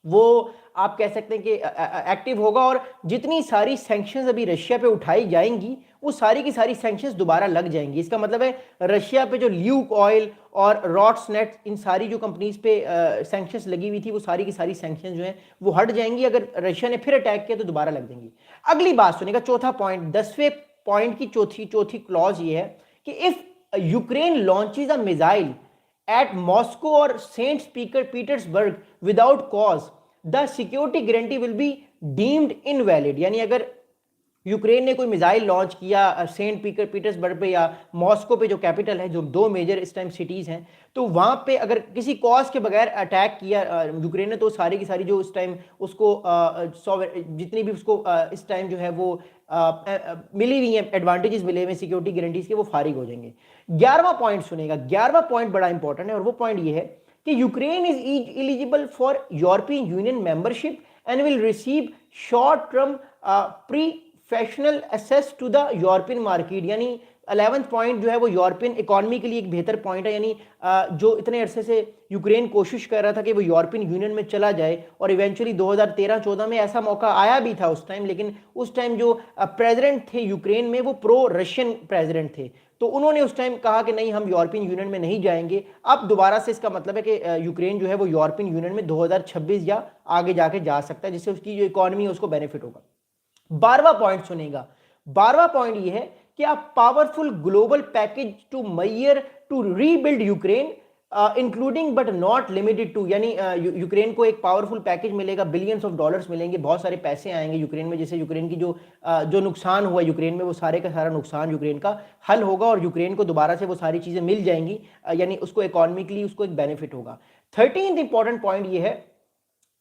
वो आप कह सकते हैं कि एक्टिव होगा, और जितनी सारी सैंक्शंस अभी रशिया पे उठाई जाएंगी वो सारी की सारी सैंक्शंस दोबारा लग जाएंगी। इसका मतलब है रशिया पे जो ल्यूक ऑयल और रॉट्सनेट, इन सारी जो कंपनीज पे सैंक्शंस लगी हुई थी, वो सारी की सारी सैंक्शंस जो हैं वो हट जाएंगी। अगर रशिया ने फिर अटैक किया तो दोबारा लग जाएंगी। अगली बात सुनेगा, चौथा पॉइंट, 10वें पॉइंट की चौथी क्लॉज ये है कि if Ukraine launches a missile at Moscow or St. Petersburg without cause, the security guarantee will be deemed invalid। यानी अगर यूक्रेन ने कोई मिसाइल लॉन्च किया सेंट पीटर्सबर्ग पे या मॉस्को पे, जो कैपिटल है, जो दो मेजर इस टाइम सिटीज़ हैं, तो वहाँ पे अगर किसी कॉज के बगैर अटैक किया यूक्रेन ने, तो सारी की सारी जो इस टाइम उसको जितनी भी उसको इस टाइम जो है वो मिली हुई हैं एडवांटेजेस मिले हुए सिक्योरिटी गारंटीज के, वो फारिग हो जाएंगे। 11वां पॉइंट सुनेगा, 11वां पॉइंट बड़ा इंपॉर्टेंट है, और वो पॉइंट ये है कि Ukraine is eligible for European Union membership and will receive short term preferential access to the European market. यानी 11th पॉइंट जो है वो यूरोपियन इकोनॉमी के लिए एक बेहतर पॉइंट है। यानी जो इतने अरसे से यूक्रेन कोशिश कर रहा था कि वो यूरोपियन यूनियन में चला जाए, और इवेंचुअली 2013-14 में ऐसा मौका आया भी था उस टाइम, लेकिन उस टाइम जो प्रेसिडेंट थे यूक्रेन में वो प्रो रशियन प्रेसिडेंट थे, तो उन्होंने उस टाइम कहा कि नहीं, हम यूरोपियन यूनियन में नहीं जाएंगे। अब दोबारा से इसका मतलब है कि यूक्रेन जो है वो यूरोपियन यूनियन में 2026 या आगे जाके जा सकता है, जिससे उसकी जो इकोनॉमी है उसको बेनिफिट होगा। 12वां पॉइंट सुनेगा, 12वां पॉइंट ये है कि a powerful global package to measure to rebuild Ukraine including but not limited to, यानी यूक्रेन को एक पावरफुल पैकेज मिलेगा, बिलियंस ऑफ डॉलर्स मिलेंगे, बहुत सारे पैसे आएंगे यूक्रेन में, जिससे यूक्रेन की जो नुकसान हुआ यूक्रेन में, वो सारे का सारा नुकसान यूक्रेन का हल होगा और यूक्रेन को दोबारा से वो सारी चीज़ें मिल जाएंगी, यानी उसको इकोनॉमिकली उसको एक बेनिफिट होगा। 13th इंपॉर्टेंट पॉइंट ये है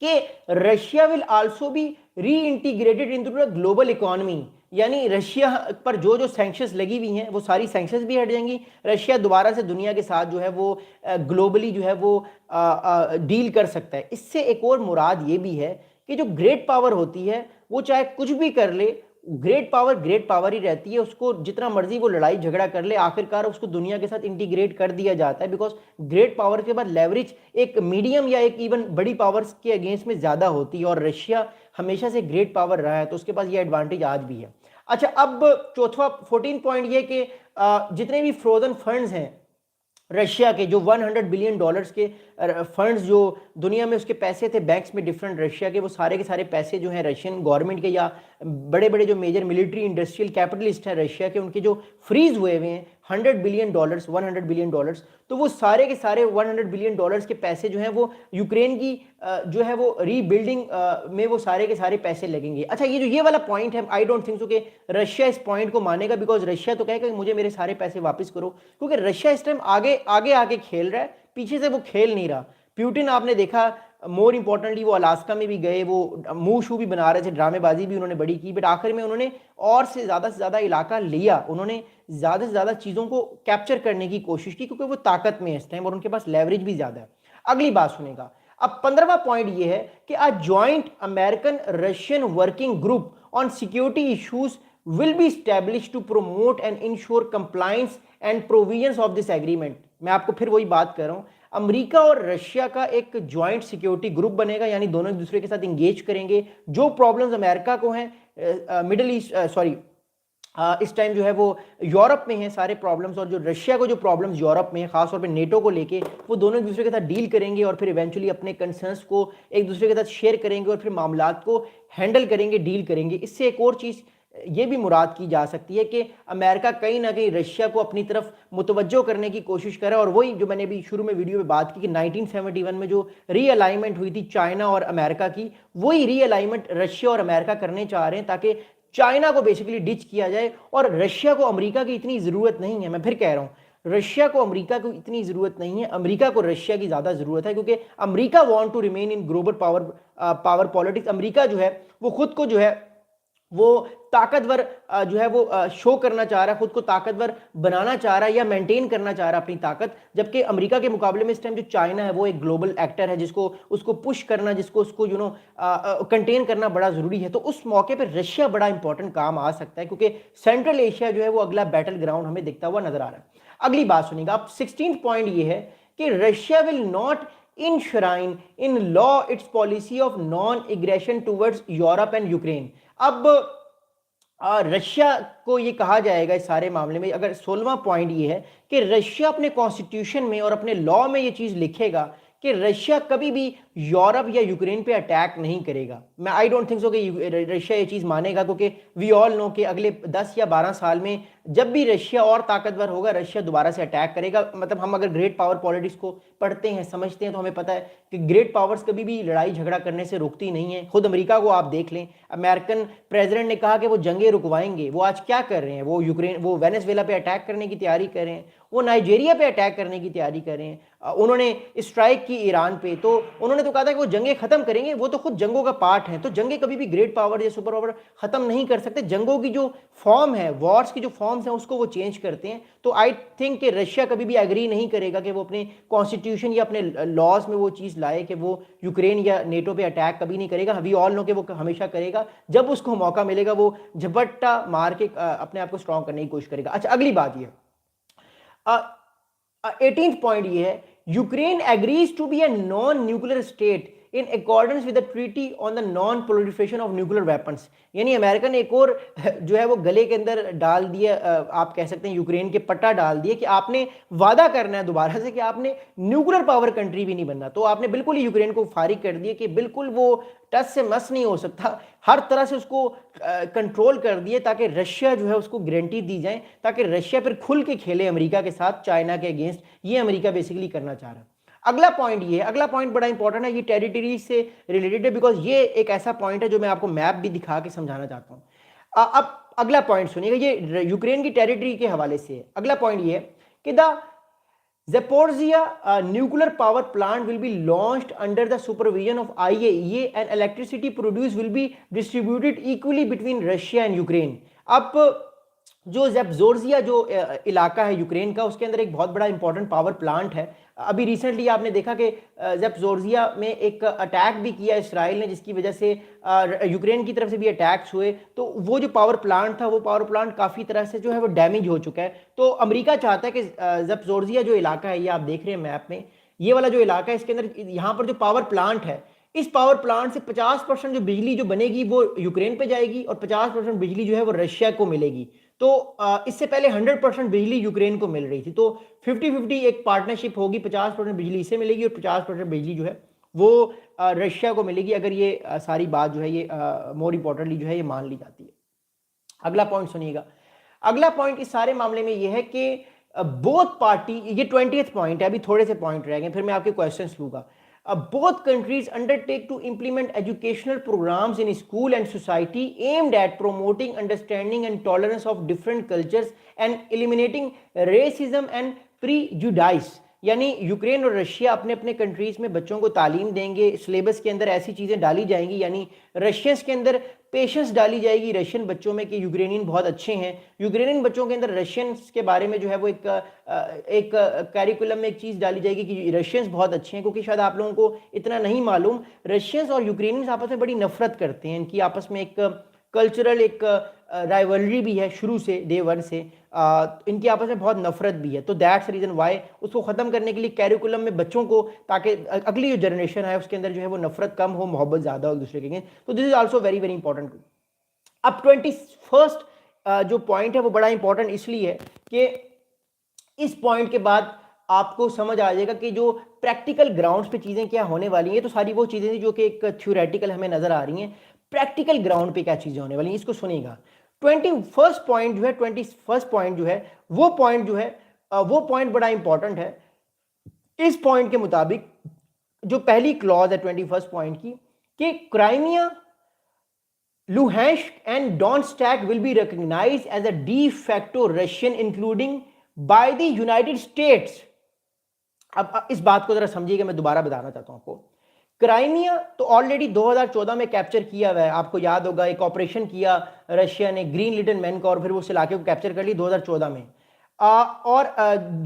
कि रशिया विल आल्सो बी री integrated into the global economy, यानी रशिया पर जो जो सैंक्शंस लगी हुई हैं वो सारी सैंक्शंस भी हट जाएंगी। रशिया दोबारा से दुनिया के साथ जो है वो ग्लोबली जो है वो डील कर सकता है। इससे एक और मुराद ये भी है कि जो ग्रेट पावर होती है वो चाहे कुछ भी कर ले, ग्रेट पावर ही रहती है, उसको जितना मर्जी वो लड़ाई झगड़ा कर ले, आखिरकार उसको दुनिया के साथ इंटीग्रेट कर दिया जाता है, बिकॉज ग्रेट पावर के बाद लेवरेज एक मीडियम या एक इवन बड़ी पावर्स के अगेंस्ट में ज़्यादा होती है, और रशिया हमेशा से ग्रेट पावर रहा है, तो उसके पास ये एडवांटेज आज भी है। अच्छा, अब चौथा 14 पॉइंट ये कि जितने भी फ्रोजन फंड्स हैं रशिया के, जो 100 बिलियन डॉलर्स के फंड्स जो दुनिया में उसके पैसे थे बैंक्स में डिफरेंट रशिया के, वो सारे के सारे पैसे जो हैं रशियन गवर्नमेंट के या बड़े बड़े जो मेजर मिलिट्री इंडस्ट्रियल कैपिटलिस्ट हैं रशिया के, उनके जो फ्रीज हुए हुए हैं, $100 बिलियन, $100 बिलियन, तो वो सारे के सारे $100 बिलियन के पैसे जो हैं वो यूक्रेन की जो है वो रीबिल्डिंग में वो सारे के सारे पैसे लगेंगे। अच्छा, ये वाला पॉइंट है, आई डोंट थिंक सो कि रशिया इस पॉइंट को मानेगा, बिकॉज रशिया तो कहेगा कि मुझे मेरे सारे पैसे वापस करो, क्योंकि रशिया इस टाइम आगे आगे आके खेल रहा है, पीछे से वो खेल नहीं रहा। प्यूटिन आपने देखा, मोर इंपॉर्टेंटली वो अलास्का में भी गए, वो मुंह शू भी बना रहे थे, ड्रामेबाजी भी उन्होंने बड़ी की, बट आखिर में उन्होंने और से ज़्यादा इलाका लिया, उन्होंने ज़्यादा से ज़्यादा चीज़ों को कैप्चर करने की कोशिश की, क्योंकि वो ताकत में है इस टाइम और उनके पास लेवरेज भी ज़्यादा है। अगली बात सुनेगा। अब 15वां पॉइंट ये है कि a joint American Russian working group on security issues will be established to promote and ensure compliance and provisions of this agreement। मैं आपको फिर वही बात कर रहा हूं, अमेरिका और रशिया का एक ज्वाइंट सिक्योरिटी ग्रुप बनेगा, यानी दोनों एक दूसरे के साथ इंगेज करेंगे। जो प्रॉब्लम्स अमेरिका को हैं मिडिल ईस्ट इस टाइम जो है वो यूरोप में है सारे प्रॉब्लम्स, और जो रशिया को जो प्रॉब्लम्स यूरोप में है खासतौर पे नेटो को लेके, वो दोनों एक दूसरे के साथ डील करेंगे और फिर इवेंचुअली अपने कंसर्न्स को एक दूसरे के साथ शेयर करेंगे और फिर मामलात को हैंडल करेंगे, डील करेंगे। इससे एक और चीज़ ये भी मुराद की जा सकती है कि अमेरिका कहीं ना कहीं रशिया को अपनी तरफ मुतवज्जो करने की कोशिश करे, और वही जो मैंने अभी शुरू में वीडियो में बात की कि 1971 में जो रीअलाइनमेंट हुई थी चाइना और अमेरिका की, वही रीअलाइनमेंट रशिया और अमेरिका करने चाह रहे हैं, ताकि चाइना को बेसिकली डिच किया जाए और रशिया को अमेरिका की इतनी ज़रूरत नहीं है। मैं फिर कह रहा हूँ, रशिया को अमेरिका को इतनी ज़रूरत नहीं है, अमेरिका को रशिया की ज़्यादा ज़रूरत है, क्योंकि America want to remain in global power politics. America जो है वो खुद को जो है वो ताकतवर जो है वो शो करना चाह रहा है, खुद को ताकतवर बनाना चाह रहा है या मेंटेन करना चाह रहा है अपनी ताकत, जबकि अमेरिका के मुकाबले में इस टाइम जो चाइना है वो एक ग्लोबल एक्टर है, जिसको उसको पुश करना, जिसको उसको कंटेन करना बड़ा ज़रूरी है। तो उस मौके पर रशिया बड़ा इंपॉर्टेंट काम आ सकता है, क्योंकि सेंट्रल एशिया जो है वो अगला बैटल ग्राउंड हमें दिखता हुआ नजर आ रहा है। अगली बात सुनिएगा। अब 16th पॉइंट ये है कि Russia will not enshrine in law its policy of non-aggression towards Europe and Ukraine। अब रशिया को ये कहा जाएगा इस सारे मामले में, अगर 16वां पॉइंट ये है कि रशिया अपने कॉन्स्टिट्यूशन में और अपने लॉ में ये चीज़ लिखेगा कि रशिया कभी भी यूरोप या यूक्रेन पे अटैक नहीं करेगा। मैं आई डोंट थिंक सो कि रशिया ये चीज़ मानेगा, क्योंकि वी ऑल नो कि अगले 10 या 12 साल में जब भी रशिया और ताकतवर होगा, रशिया दोबारा से अटैक करेगा। मतलब हम अगर ग्रेट पावर पॉलिटिक्स को पढ़ते हैं, समझते हैं, तो हमें पता है कि ग्रेट पावर्स कभी भी लड़ाई झगड़ा करने से रुकती नहीं है। खुद अमेरिका को आप देख लें, अमेरिकन प्रेसिडेंट ने कहा कि वो जंगें रुकवाएंगे, वो आज क्या कर रहे हैं? वो वेनेजुएला पे अटैक करने की तैयारी कर रहे हैं, वो नाइजीरिया पे अटैक करने की तैयारी कर रहे हैं, उन्होंने स्ट्राइक की ईरान पे, तो उन्होंने तो कहा था कि वो जंगें खत्म करेंगे, वो तो खुद जंगों का पार्ट है। तो जंगें कभी भी ग्रेट पावर या सुपर पावर खत्म नहीं कर सकते, जंगों की जो फॉर्म है, वॉर्स की जो फॉर्म्स हैं उसको वो चेंज करते हैं। तो आई थिंक कि रशिया कभी भी एग्री नहीं करेगा कि वो अपने कॉन्स्टिट्यूशन या अपने लॉज में वो चीज़ लाए कि वो यूक्रेन या नेटो पे अटैक कभी नहीं करेगा। वी ऑल नो कि वो हमेशा करेगा, जब उसको मौका मिलेगा वो झपट्टा मार के अपने आप को स्ट्रॉन्ग करने की कोशिश करेगा। अच्छा, अगली बात ये 18th पॉइंट ये है, Ukraine agrees to be a non nuclear state in accordance with the treaty on the non proliferation of nuclear weapons. यानी अमेरिका ने एक और जो है वो गले के अंदर डाल दिया, आप कह सकते हैं यूक्रेन के पट्टा डाल दिया कि आपने वादा करना है दोबारा से कि आपने न्यूक्लियर पावर कंट्री भी नहीं बनना। तो आपने बिल्कुल ही यूक्रेन को फारिग कर दिया कि बिल्कुल वो टच से मस नहीं हो सकता, हर तरह से उसको कंट्रोल कर दिए, ताकि रशिया जो है उसको गारंटी दी जाए, ताकि रशिया फिर खुल के खेले अमेरिका के साथ, चाइना के अगेंस्ट। ये अमेरिका बेसिकली करना चाह रहा है। अगला पॉइंट ये है, अगला पॉइंट बड़ा इंपॉर्टेंट है, ये टेरिटरी से रिलेटेड है, बिकॉज ये एक ऐसा पॉइंट है जो मैं आपको मैप भी दिखा के समझाना चाहता हूँ। अब अगला पॉइंट सुनिएगा, ये यूक्रेन की टेरिटरी के हवाले से है। अगला पॉइंट ये है कि the Zaporizhzhia nuclear power plant will be launched under the supervision of IAEA and electricity produced will be distributed equally between Russia and Ukraine। अब जो ज़ैपोरिज़्ज़िया जो इलाका है यूक्रेन का, उसके अंदर एक बहुत बड़ा इंपॉर्टेंट पावर प्लांट है। अभी रिसेंटली आपने देखा कि ज़ैपोरिज़्ज़िया में एक अटैक भी किया इसराइल ने, जिसकी वजह से यूक्रेन की तरफ से भी अटैक्स हुए। तो वो जो पावर प्लांट था, वो पावर प्लांट काफ़ी तरह से जो है वो डैमेज हो चुका है। तो अमेरिका चाहता है कि ज़ैपोरिज़्ज़िया जो इलाका है, ये आप देख रहे हैं मैप में, ये वाला जो इलाका है, इसके अंदर यहाँ पर जो पावर प्लांट है, इस पावर प्लांट से 50% जो बिजली जो बनेगी वो यूक्रेन पे जाएगी और 50% बिजली जो है वो रशिया को मिलेगी। तो इससे पहले 100% बिजली यूक्रेन को मिल रही थी, तो 50-50 एक पार्टनरशिप होगी, 50% बिजली इससे मिलेगी और 50% बिजली जो है वो रशिया को मिलेगी, अगर ये सारी बात जो है ये मोर इम्पोर्टेंटली जो है ये मान ली जाती है। अगला पॉइंट सुनिएगा। अगला पॉइंट इस सारे मामले में ये है कि बोथ पार्टी, ये 20th पॉइंट है, अभी थोड़े से पॉइंट रह गए फिर मैं आपके क्वेश्चंस लूंगा। Both countries undertake to implement educational programs in school and society aimed at promoting understanding and tolerance of different cultures and eliminating racism and prejudice। यानी यूक्रेन और रशिया अपने अपने कंट्रीज में बच्चों को तालीम देंगे, सिलेबस के अंदर ऐसी चीज़ें डाली जाएंगी, यानी रशियंस के अंदर पेशेंस डाली जाएगी रशियन बच्चों में कि यूक्रेनियन बहुत अच्छे हैं, यूक्रेनियन बच्चों के अंदर रशियंस के बारे में जो है वो एक कैरिकुलम में एक चीज़ डाली जाएगी कि रशियंस बहुत अच्छे हैं। क्योंकि शायद आप लोगों को इतना नहीं मालूम, रशियंस और यूक्रेनियंस आपस में बड़ी नफरत करते हैं, इनकी आपस में एक कल्चरल एक राइवलरी भी है शुरू से, डे वन से इनकी आपस में बहुत नफरत भी है। तो दैट्स रीजन वाई उसको ख़त्म करने के लिए कैरिकुलम में बच्चों को, ताकि अगली जो जनरेशन है उसके अंदर जो है वो नफरत कम हो, मोहब्बत ज़्यादा हो एक दूसरे के। तो this is also very very important. अब 21st जो पॉइंट है वो बड़ा इंपॉर्टेंट इसलिए है कि इस पॉइंट के बाद आपको समझ आ जाएगा कि जो प्रैक्टिकल ग्राउंड्स पे चीज़ें क्या होने वाली हैं। तो सारी वो चीज़ें जो कि एक थ्योरेटिकल हमें नज़र आ रही हैं, प्रैक्टिकल ग्राउंड पे क्या चीज़ें होने वाली हैं इसको सुनिएगा। 21st पॉइंट जो है, 21st पॉइंट जो है वो पॉइंट जो है वो पॉइंट बड़ा इंपॉर्टेंट है। इस पॉइंट के मुताबिक जो पहली क्लॉज है 21st पॉइंट की कि Crimea, Luhansk and Donetsk will be recognised as a de facto Russian including by the United States. अब इस बात को जरा समझिएगा, मैं दोबारा बताना चाहता हूं आपको। क्राइमिया तो ऑलरेडी 2014 में कैप्चर किया हुआ है, आपको याद होगा एक ऑपरेशन किया रशिया ने ग्रीन लिटन मैन का और फिर उस इलाके को कैप्चर कर ली 2014 में। और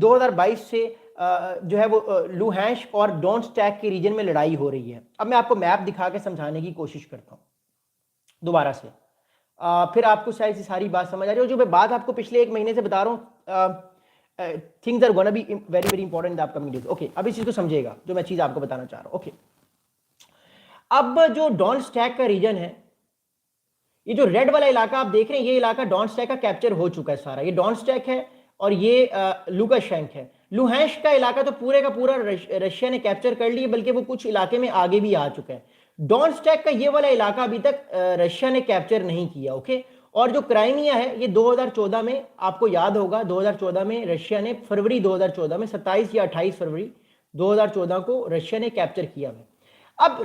2022 से जो है वो लुहांस्क और डोनेट्स्क के रीजन में लड़ाई हो रही है। अब मैं आपको मैप दिखा के समझाने की कोशिश करता हूँ दोबारा से, फिर आपको शायद से सारी बात समझ आ रही है। जो मैं बात आपको पिछले एक महीने से बता रहा हूँ, things are gonna be very very important in the upcoming days. Okay, अब इस चीज को समझिएगा जो मैं चीज आपको बताना चाह रहा हूँ। ओके, अब जो डोनेट्स्क का रीजन है, ये जो रेड वाला इलाका आप देख रहे हैं, ये इलाका डोनेट्स्क का कैप्चर हो चुका है सारा। ये डोनेट्स्क है और ये लुकाशेंक है। लुहांस्क का इलाका तो पूरे का पूरा रशिया ने कैप्चर कर लिया, बल्कि वो कुछ इलाके में आगे भी आ चुका है। डोनेट्स्क का ये वाला इलाका अभी तक रशिया ने कैप्चर नहीं किया। ओके, और जो क्राइमिया है ये 2014 में, आपको याद होगा 2014 में रशिया ने, फरवरी 2014 में 27 या 28 फरवरी 2014 को रशिया ने कैप्चर किया है। अब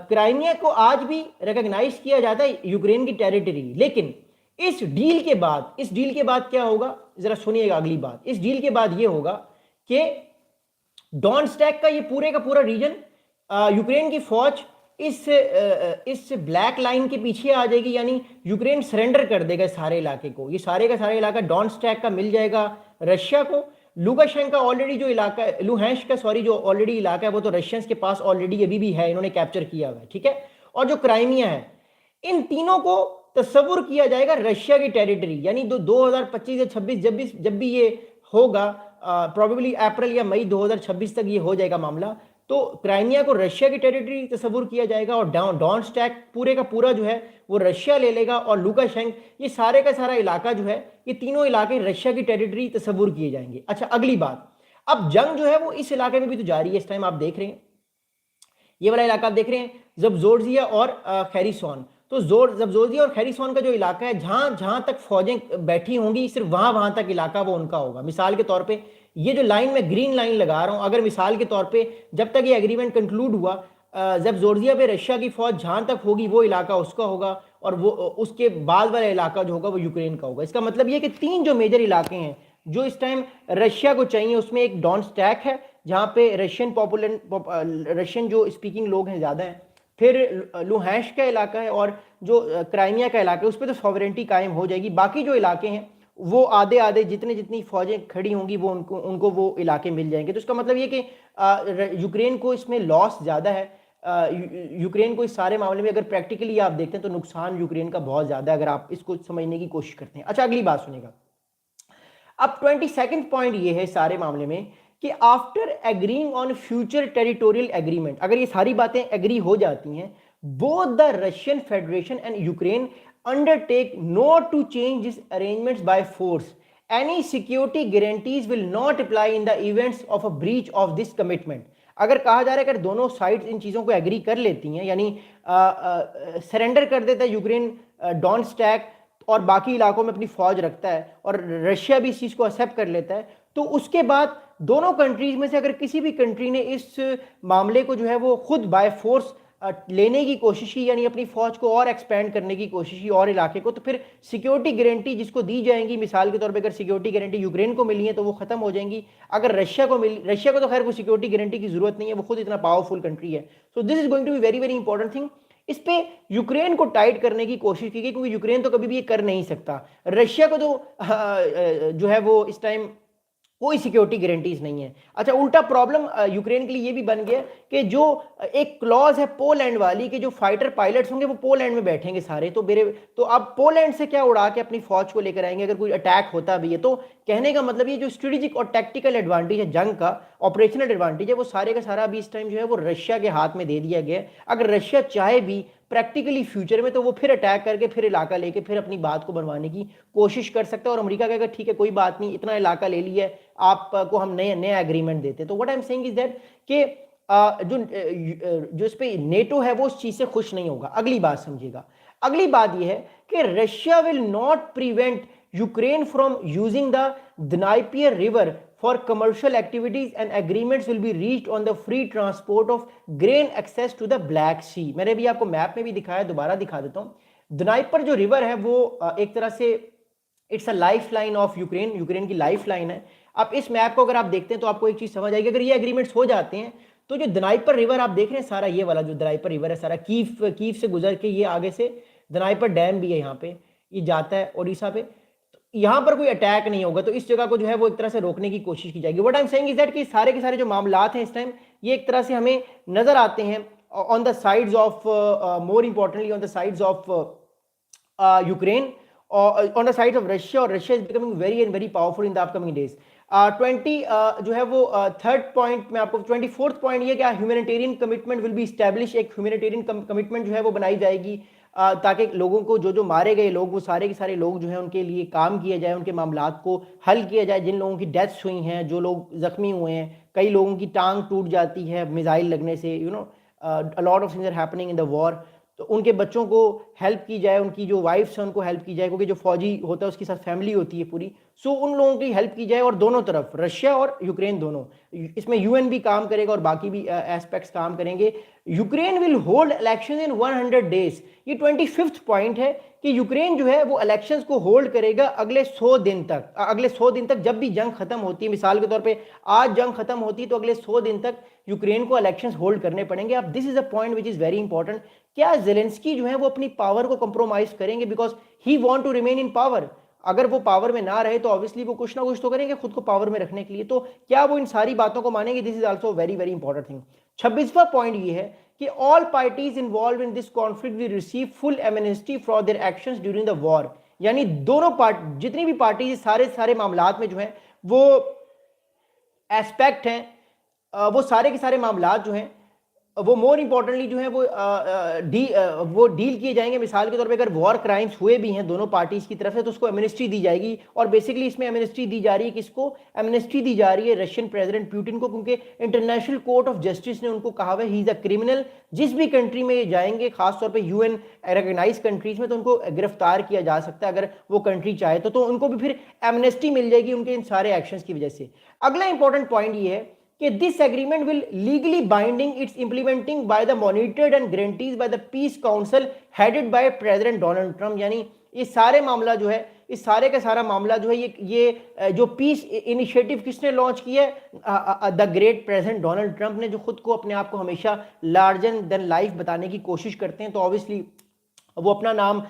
क्राइमिया को आज भी रिकॉग्नाइज किया जाता है यूक्रेन की टेरिटरी, लेकिन इस डील के बाद क्या होगा जरा सुनिएगा अगली बात। इस डील के बाद ये होगा कि डोनेट्स्क का ये पूरे का पूरा रीजन, यूक्रेन की फौज इस ब्लैक लाइन के पीछे आ जाएगी, यानी यूक्रेन सरेंडर कर देगा सारे इलाके को। ये सारे का सारा इलाका डोनेट्स्क का मिल जाएगा रशिया को। लुकाशेंको ऑलरेडी जो इलाका, लुहांस्क का सॉरी जो ऑलरेडी इलाका है वो तो रशियंस के पास ऑलरेडी अभी भी है, इन्होंने कैप्चर किया हुआ है, ठीक है। और जो क्राइमिया है, इन तीनों को तस्वुर किया जाएगा रशिया की टेरिटरी, यानी 2025 या 26 जब भी ये होगा, प्रोबेबली अप्रैल या मई 2026 तक ये हो जाएगा मामला, तो क्राइमिया को रशिया की टेरिटरी तस्वुर किया जाएगा और डोनेट्स्क पूरे का पूरा जो है वो रशिया ले लेगा। और लुकाशेंको, ये सारे का सारा इलाका जो है, ये तीनों इलाके रशिया की टेरिटरी तस्वुर किए जाएंगे। अच्छा, अगली बात, अब जंग जो है वो इस इलाके में भी तो जारी है। इस टाइम आप देख रहे हैं ये वाला इलाका आप देख रहे हैं, ज़बरोजिया और खेरिसोन। तो ज़बरोजिया और खेरिसोन का जो इलाका है, जहां तक फौजें बैठी होंगी, सिर्फ वहां तक इलाका वो उनका होगा। मिसाल के तौर पे ये जो लाइन में ग्रीन लाइन लगा रहा हूं, अगर मिसाल के तौर पे जब तक ये एग्रीमेंट कंक्लूड हुआ, ज़बरोजिया पे रशिया की फौज जहां तक होगी वो इलाका उसका होगा, और वो उसके बाद वाला इलाका जो होगा वो यूक्रेन का होगा। इसका मतलब ये कि 3 जो मेजर इलाके हैं जो इस टाइम रशिया को चाहिए, उसमें एक डोनेट्स्क है जहां पे रशियन जो स्पीकिंग लोग हैं ज़्यादा हैं, फिर लुहांस्क का इलाका है, और जो क्राइमिया का इलाका है उस पर तो सॉवरेंटी कायम हो जाएगी। बाकी जो इलाके हैं वो आधे आधे जितनी फौजें खड़ी होंगी वो उनको वो इलाके मिल जाएंगे। तो इसका मतलब ये कि यूक्रेन को इसमें लॉस ज़्यादा है। यूक्रेन को इस सारे मामले में अगर प्रैक्टिकली आप देखते हैं तो नुकसान यूक्रेन का बहुत ज़्यादा है, अगर आप इसको समझने की कोशिश करते हैं। अच्छा, अगली बात सुनेगा। अब 22nd पॉइंट ये है सारे मामले में कि after agreeing on future territorial agreement, अगर ये सारी बातें एग्री हो जाती हैं, both the Russian federation and Ukraine undertake not to change these arrangements by force. Any security guarantees will not apply in the events of a breach of this commitment. अगर कहा जा रहा है अगर दोनों साइड्स इन चीज़ों को agree कर लेती हैं, यानी सरेंडर कर देता है यूक्रेन डोनेट्स्क, और बाकी इलाकों में अपनी फौज रखता है और रशिया भी इस चीज़ को एक्सेप्ट कर लेता है, तो उसके बाद दोनों कंट्रीज में से अगर किसी भी कंट्री ने इस मामले को जो है वो खुद बाय फोर्स लेने की कोशिश की, यानी अपनी फौज को और एक्सपेंड करने की कोशिश की और इलाके को, तो फिर सिक्योरिटी गारंटी जिसको दी जाएंगी, मिसाल के तौर पे अगर सिक्योरिटी गारंटी यूक्रेन को मिली है तो वो खत्म हो जाएंगी। अगर रशिया को तो खैर कोई सिक्योरिटी गारंटी की जरूरत नहीं है, वो खुद इतना पावरफुल कंट्री है। So this is going to be very very important thing. इस पे यूक्रेन को टाइट करने की कोशिश की गई, क्योंकि यूक्रेन तो कभी भी ये कर नहीं सकता। रशिया को तो जो है वो इस टाइम कोई सिक्योरिटी गारंटीज नहीं है। अच्छा, उल्टा प्रॉब्लम यूक्रेन के लिए ये भी बन गया कि जो एक क्लॉज है पोलैंड वाली कि जो फाइटर पायलट्स होंगे वो पोलैंड में बैठेंगे सारे, तो अब पोलैंड से क्या उड़ा के अपनी फौज को लेकर आएंगे अगर कोई अटैक होता भी है। तो कहने का मतलब ये जो स्ट्रेटेजिक और टैक्टिकल एडवांटेज है जंग का, ऑपरेशनल एडवांटेज है, वो सारे का सारा अभी इस टाइम जो है वो रशिया के हाथ में दे दिया गया है। अगर रशिया चाहे भी प्रैक्टिकली फ्यूचर में, तो वो फिर अटैक करके फिर इलाका लेके फिर अपनी बात को बनवाने की कोशिश कर सकता है, और अमेरिका कहेगा ठीक है कोई बात नहीं, इतना इलाका ले लिया है, आपको हम नया एग्रीमेंट देते। तो what I am saying is that कि जो इस पे नेटो है वो उस चीज से खुश नहीं होगा। अगली बात समझिएगा, अगली बात यह है कि Russia will not prevent Ukraine from using the Dnieper river for commercial activities, and agreements will be reached on the free transport of grain access to the Black Sea। मैंने भी आपको मैप में भी दिखाया, दोबारा दिखा देता हूं। दनाइपर जो रिवर है वो एक तरह से it's a life line of Ukraine, Ukraine की लाइफ लाइन है। अब इस मैप को अगर आप देखते हैं तो आपको एक चीज समझ आएगी, अगर ये एग्रीमेंट्स हो जाते हैं तो जो दनाइपर रिवर आप देख रहे हैं सारा, ये वाला जो दनाइपर रिवर है सारा कीव से गुजर के ये आगे से दनाइपर डैम भी है, यहाँ पे ये जाता है ओडिशा पे, यहां पर कोई अटैक नहीं होगा, तो इस जगह को जो है वो एक तरह से रोकने की कोशिश की जाएगी। What I am saying is that कि सारे के सारे जो मामलात हैं इस टाइम ये एक तरह से हमें नजर आते हैं on the sides of, more importantly on the sides of Ukraine, on the side of Russia, और Russia is becoming very and very powerful in the upcoming days. 20 जो है वो थर्ड पॉइंट में आपको 24th पॉइंट ये क्या, humanitarian commitment will be establish, एक humanitarian commitment जो है वो बनाई जाएगी ताकि लोगों को जो मारे गए लोग वो सारे के सारे लोग जो हैं उनके लिए काम किया जाए, उनके मामलात को हल किया जाए। जिन लोगों की डेथ्स हुई हैं, जो लोग जख्मी हुए हैं, कई लोगों की टांग टूट जाती है मिसाइल लगने से, you know a lot of things are happening in the war, तो उनके बच्चों को हेल्प की जाए, उनकी जो वाइफ्स हैं उनको हेल्प की जाए, क्योंकि जो फौजी होता है उसके साथ फैमिली होती है पूरी, सो उन लोगों की हेल्प की जाए। और दोनों तरफ रशिया और यूक्रेन दोनों, इसमें यूएन भी काम करेगा और बाकी भी एस्पेक्ट्स काम करेंगे। Ukraine will hold election in 100 days, ये 25th पॉइंट है कि यूक्रेन जो है वो इलेक्शंस को होल्ड करेगा अगले 100 दिन तक। अगले 100 दिन तक जब भी जंग खत्म होती है, मिसाल के तौर पे आज जंग खत्म होती है तो अगले 100 दिन तक यूक्रेन को इलेक्शंस होल्ड करने पड़ेंगे। अब this is a point which is very important, क्या जेलेंस्की जो है वो अपनी पावर को कंप्रोमाइज करेंगे, because he want to remain in power. अगर वो पावर में ना रहे तो ऑब्वियसली वो कुछ ना कुछ तो करेंगे खुद को पावर में रखने के लिए, तो क्या वो इन सारी बातों को मानेंगे? This is also very very important thing. 26वां पॉइंट ये है कि all parties involve in this conflict will receive full amnesty for their actions during the war, यानी दोनों जितनी भी पार्टीज सारे सारे मामलात में जो है वो एस्पेक्ट हैं, वो सारे के सारे मामलात जो हैं वो मोर इंपॉर्टेंटली जो है वो डील किए जाएंगे। मिसाल के तौर पे अगर वॉर क्राइम्स हुए भी हैं दोनों पार्टीज की तरफ से तो उसको एमनेस्टी दी जाएगी, और बेसिकली इसमें एमनेस्टी दी जा रही है किसको? एमनेस्टी दी जा रही है रशियन प्रेसिडेंट पुतिन को, क्योंकि इंटरनेशनल कोर्ट ऑफ जस्टिस ने उनको कहा हुआ है ही इज अ क्रिमिनल। जिस भी कंट्री में ये जाएंगे, खासतौर पर यूएन रिकॉग्नाइज कंट्रीज में, तो उनको गिरफ्तार किया जा सकता है अगर वो कंट्री चाहे तो उनको भी फिर एमनेस्टी मिल जाएगी उनके इन सारे एक्शंस की वजह से। अगला इंपॉर्टेंट पॉइंट ये है कि this agreement will legally binding, it's implementing by the monitored and guarantees by the piece council headed by president Donald Trump, यानी ये सारे मामला जो है, इस सारे का सारा मामला जो है ये जो पीस इनिशिएटिव किसने लॉन्च किया है? The great president Donald Trump ने, जो खुद को अपने आप को हमेशा लार्जर देन लाइफ बताने की कोशिश करते हैं, तो ऑब्वियसली वो अपना नाम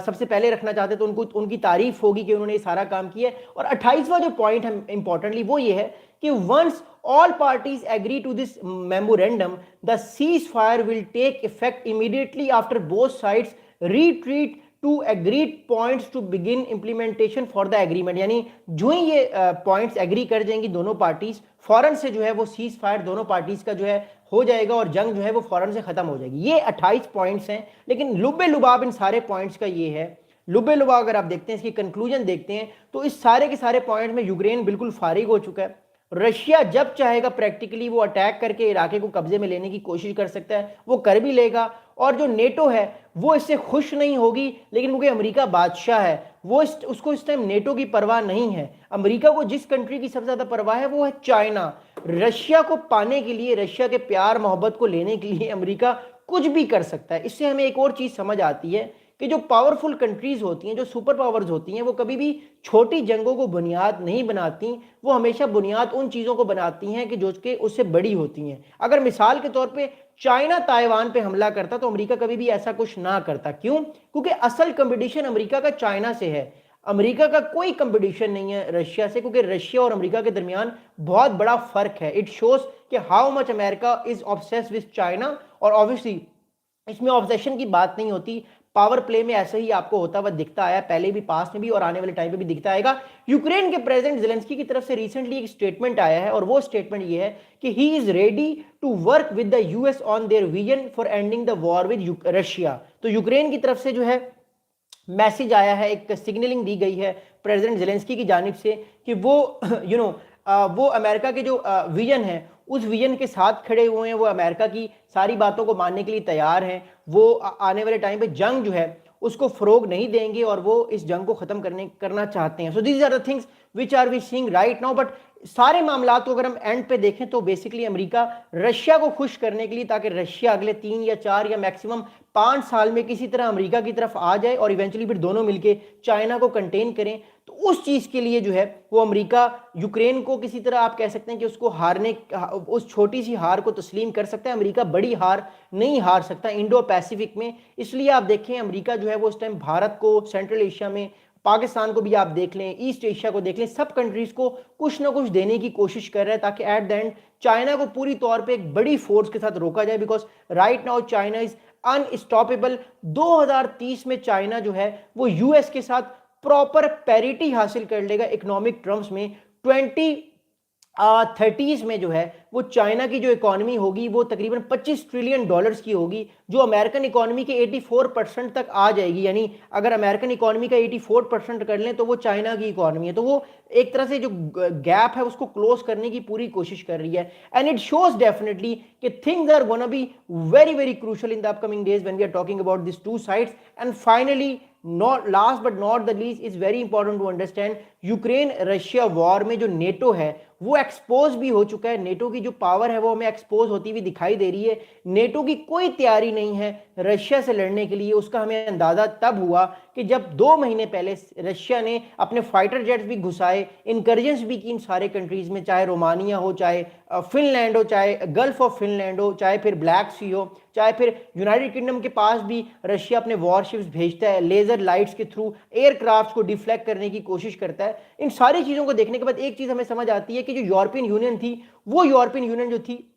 सबसे पहले रखना चाहते, तो उनको उनकी तारीफ होगी कि उन्होंने ये सारा काम किया है। और 28वां जो पॉइंट है इंपॉर्टेंटली वो ये है कि once all parties agree to this memorandum, the ceasefire will take effect immediately after both sides retreat to agreed points to begin implementation for the agreement, यानी जो ही ये पॉइंट्स एग्री कर जाएंगी दोनों पार्टीज, फौरन से जो है वो सीज फायर दोनों पार्टीज का जो है हो जाएगा और जंग जो है वो फौरन से खत्म हो जाएगी। ये 28 पॉइंट्स हैं, लेकिन लुब्बे लुबाब इन सारे पॉइंट्स का ये है, लुब्बे लुबाब अगर आप देखते हैं इसकी कंक्लूजन देखते हैं तो इस सारे के सारे पॉइंट में यूक्रेन बिल्कुल फारिग हो चुका है, रशिया जब चाहेगा प्रैक्टिकली वो अटैक करके इराक को कब्जे में लेने की कोशिश कर सकता है, वो कर भी लेगा। और जो नेटो है वो इससे खुश नहीं होगी, लेकिन क्योंकि अमेरिका बादशाह है, वो उसको इस टाइम नेटो की परवाह नहीं है। अमेरिका को जिस कंट्री की सबसे ज्यादा परवाह है वो है चाइना। रशिया को पाने के लिए, रशिया के प्यार मोहब्बत को लेने के लिए अमेरिका कुछ भी कर सकता है। इससे हमें एक और चीज समझ आती है कि जो पावरफुल कंट्रीज होती हैं, जो सुपर पावर्स होती हैं, वो कभी भी छोटी जंगों को बुनियाद नहीं बनाती, वो हमेशा बुनियाद उन चीजों को बनाती हैं कि जो कि उससे बड़ी होती हैं। अगर मिसाल के तौर पे चाइना ताइवान पे हमला करता तो अमेरिका कभी भी ऐसा कुछ ना करता। क्यों? क्योंकि असल कंपटीशन अमेरिका का चाइना से है, अमेरिका का कोई कंपटीशन नहीं है रशिया से, क्योंकि रशिया और अमेरिका के दरमियान बहुत बड़ा फर्क है। इट शोज कि how much America is obsessed with China. और ऑब्वियसली इसमें ऑब्सेशन की बात नहीं होती, पावर प्ले में ऐसे ही आपको होता हुआ दिखता आया, पहले भी, पास में भी और आने वाले टाइम पे भी दिखता आएगा। यूक्रेन के प्रेसिडेंट जेलेंस्की की तरफ से रिसेंटली एक स्टेटमेंट आया है, और वो स्टेटमेंट ये है कि he is ready to work with the US on their vision for ending the war with Russia. तो यूक्रेन की तरफ से जो है मैसेज आया है, एक सिग्नलिंग दी गई है प्रेसिडेंट जेलेंस्की की जानिब से कि वो वो अमेरिका के जो विजन है उस विजन के साथ खड़े हुए हैं, वो अमेरिका की सारी बातों को मानने के लिए तैयार हैं। वो आने वाले टाइम पे जंग जो है उसको फरोग नहीं देंगे और वो इस जंग को खत्म करना चाहते हैं। So these are the things which are we seeing right now. But सारे मामला को अगर हम एंड पे देखें तो बेसिकली अमेरिका रशिया को खुश करने के लिए, ताकि रशिया अगले 3 या 4 या मैक्सिमम 5 साल में किसी तरह अमेरिका की तरफ आ जाए और इवेंचुअली फिर दोनों मिलके चाइना को कंटेन करें, तो उस चीज के लिए जो है वो अमेरिका यूक्रेन को किसी तरह आप कह सकते हैं कि उसको हारने, उस छोटी सी हार को तस्लीम कर सकता है। अमेरिका बड़ी हार नहीं हार सकता इंडो पैसिफिक में। इसलिए आप देखें अमेरिका जो है वो उस टाइम भारत को, सेंट्रल एशिया में पाकिस्तान को भी आप देख लें, ईस्ट एशिया को देख लें, सब कंट्रीज को कुछ ना कुछ देने की कोशिश कर रहा है, ताकि एट द एंड चाइना को पूरी तौर पे एक बड़ी फोर्स के साथ रोका जाए। Because right now China is unstoppable. 2030 में चाइना जो है वो यूएस के साथ प्रॉपर पैरिटी हासिल कर लेगा इकोनॉमिक टर्म्स में। 2030 में जो है वो चाइना की जो इकोनॉमी होगी वो तकरीबन $25 ट्रिलियन की होगी, जो अमेरिकन इकोनॉमी के 84% तक आ जाएगी। यानी अगर अमेरिकन इकोनॉमी का 84% कर लें तो वो चाइना की इकोनॉमी है। तो वो एक तरह से जो गैप है उसको क्लोज करने की पूरी कोशिश कर रही है। एंड इट शोज डेफिनेटली कि things are gonna be very very crucial in the upcoming days when we are talking about this two sides. And finally, not last but not the least, is very important to understand, Ukraine Russia war में जो NATO है वो expose भी हो चुका है। NATO की जो पावर है वो हमें एक्सपोज होती हुई दिखाई दे रही है। नेटो की कोई तैयारी नहीं है रशिया से लड़ने के लिए। उसका हमें अंदाजा तब हुआ कि जब 2 महीने पहले रशिया ने अपने फाइटर जेट्स भी घुसाए, इंकर्जेंस भी की इन सारे कंट्रीज में, चाहे रोमानिया हो, चाहे फिनलैंड हो, चाहे गल्फ ऑफ फिनलैंड हो, चाहे फिर ब्लैक सी हो, चाहे फिर यूनाइटेड किंगडम के पास भी रशिया अपने वॉरशिप्स भेजता है, लेजर लाइट्स के थ्रू एयरक्राफ्ट को डिफ्लेक्ट करने की कोशिश करता है। इन सारी चीजों को देखने के बाद एक चीज हमें समझ आती है कि जो यूरोपियन यूनियन थी, वो यूरोपियन यूनियन जो थी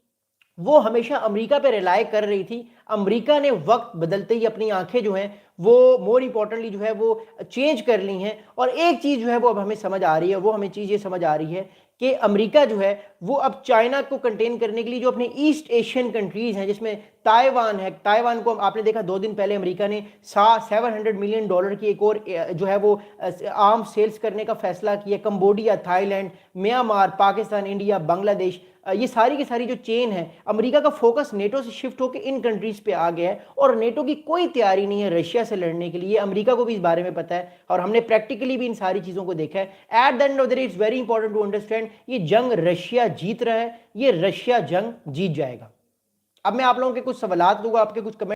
वो हमेशा अमेरिका पे रिलाय कर रही थी। अमेरिका ने वक्त बदलते ही अपनी आंखें जो हैं वो मोर इंपॉर्टेंटली जो है वो चेंज कर ली हैं। और एक चीज जो है वो अब हमें समझ आ रही है, वो हमें चीज ये समझ आ रही है कि अमेरिका जो है वो अब चाइना को कंटेन करने के लिए जो अपने ईस्ट एशियन कंट्रीज हैं, जिसमें ताइवान है, ताइवान को आपने देखा 2 दिन पहले अमेरिका ने $700 मिलियन की एक और जो है वो आर्म्स सेल्स करने का फैसला किया। Cambodia, Thailand, Myanmar, Pakistan, India, Bangladesh, ये सारी की सारी जो चेन है, अमेरिका का फोकस नेटो से शिफ्ट होकर इन कंट्रीज पे आ गया है। और नेटो की कोई तैयारी नहीं है रशिया से लड़ने के लिए। अमेरिका को भी इस बारे में पता है और हमने प्रैक्टिकली भी इन सारी चीजों को देखा है। At the end of the day it's very important to understand, ये जंग रशिया जीत रहा है, ये रशिया जंग जीत जाएगा। अब मैं आप लोगों के कुछ सवालात दूंगा, आपके कुछ कमेंट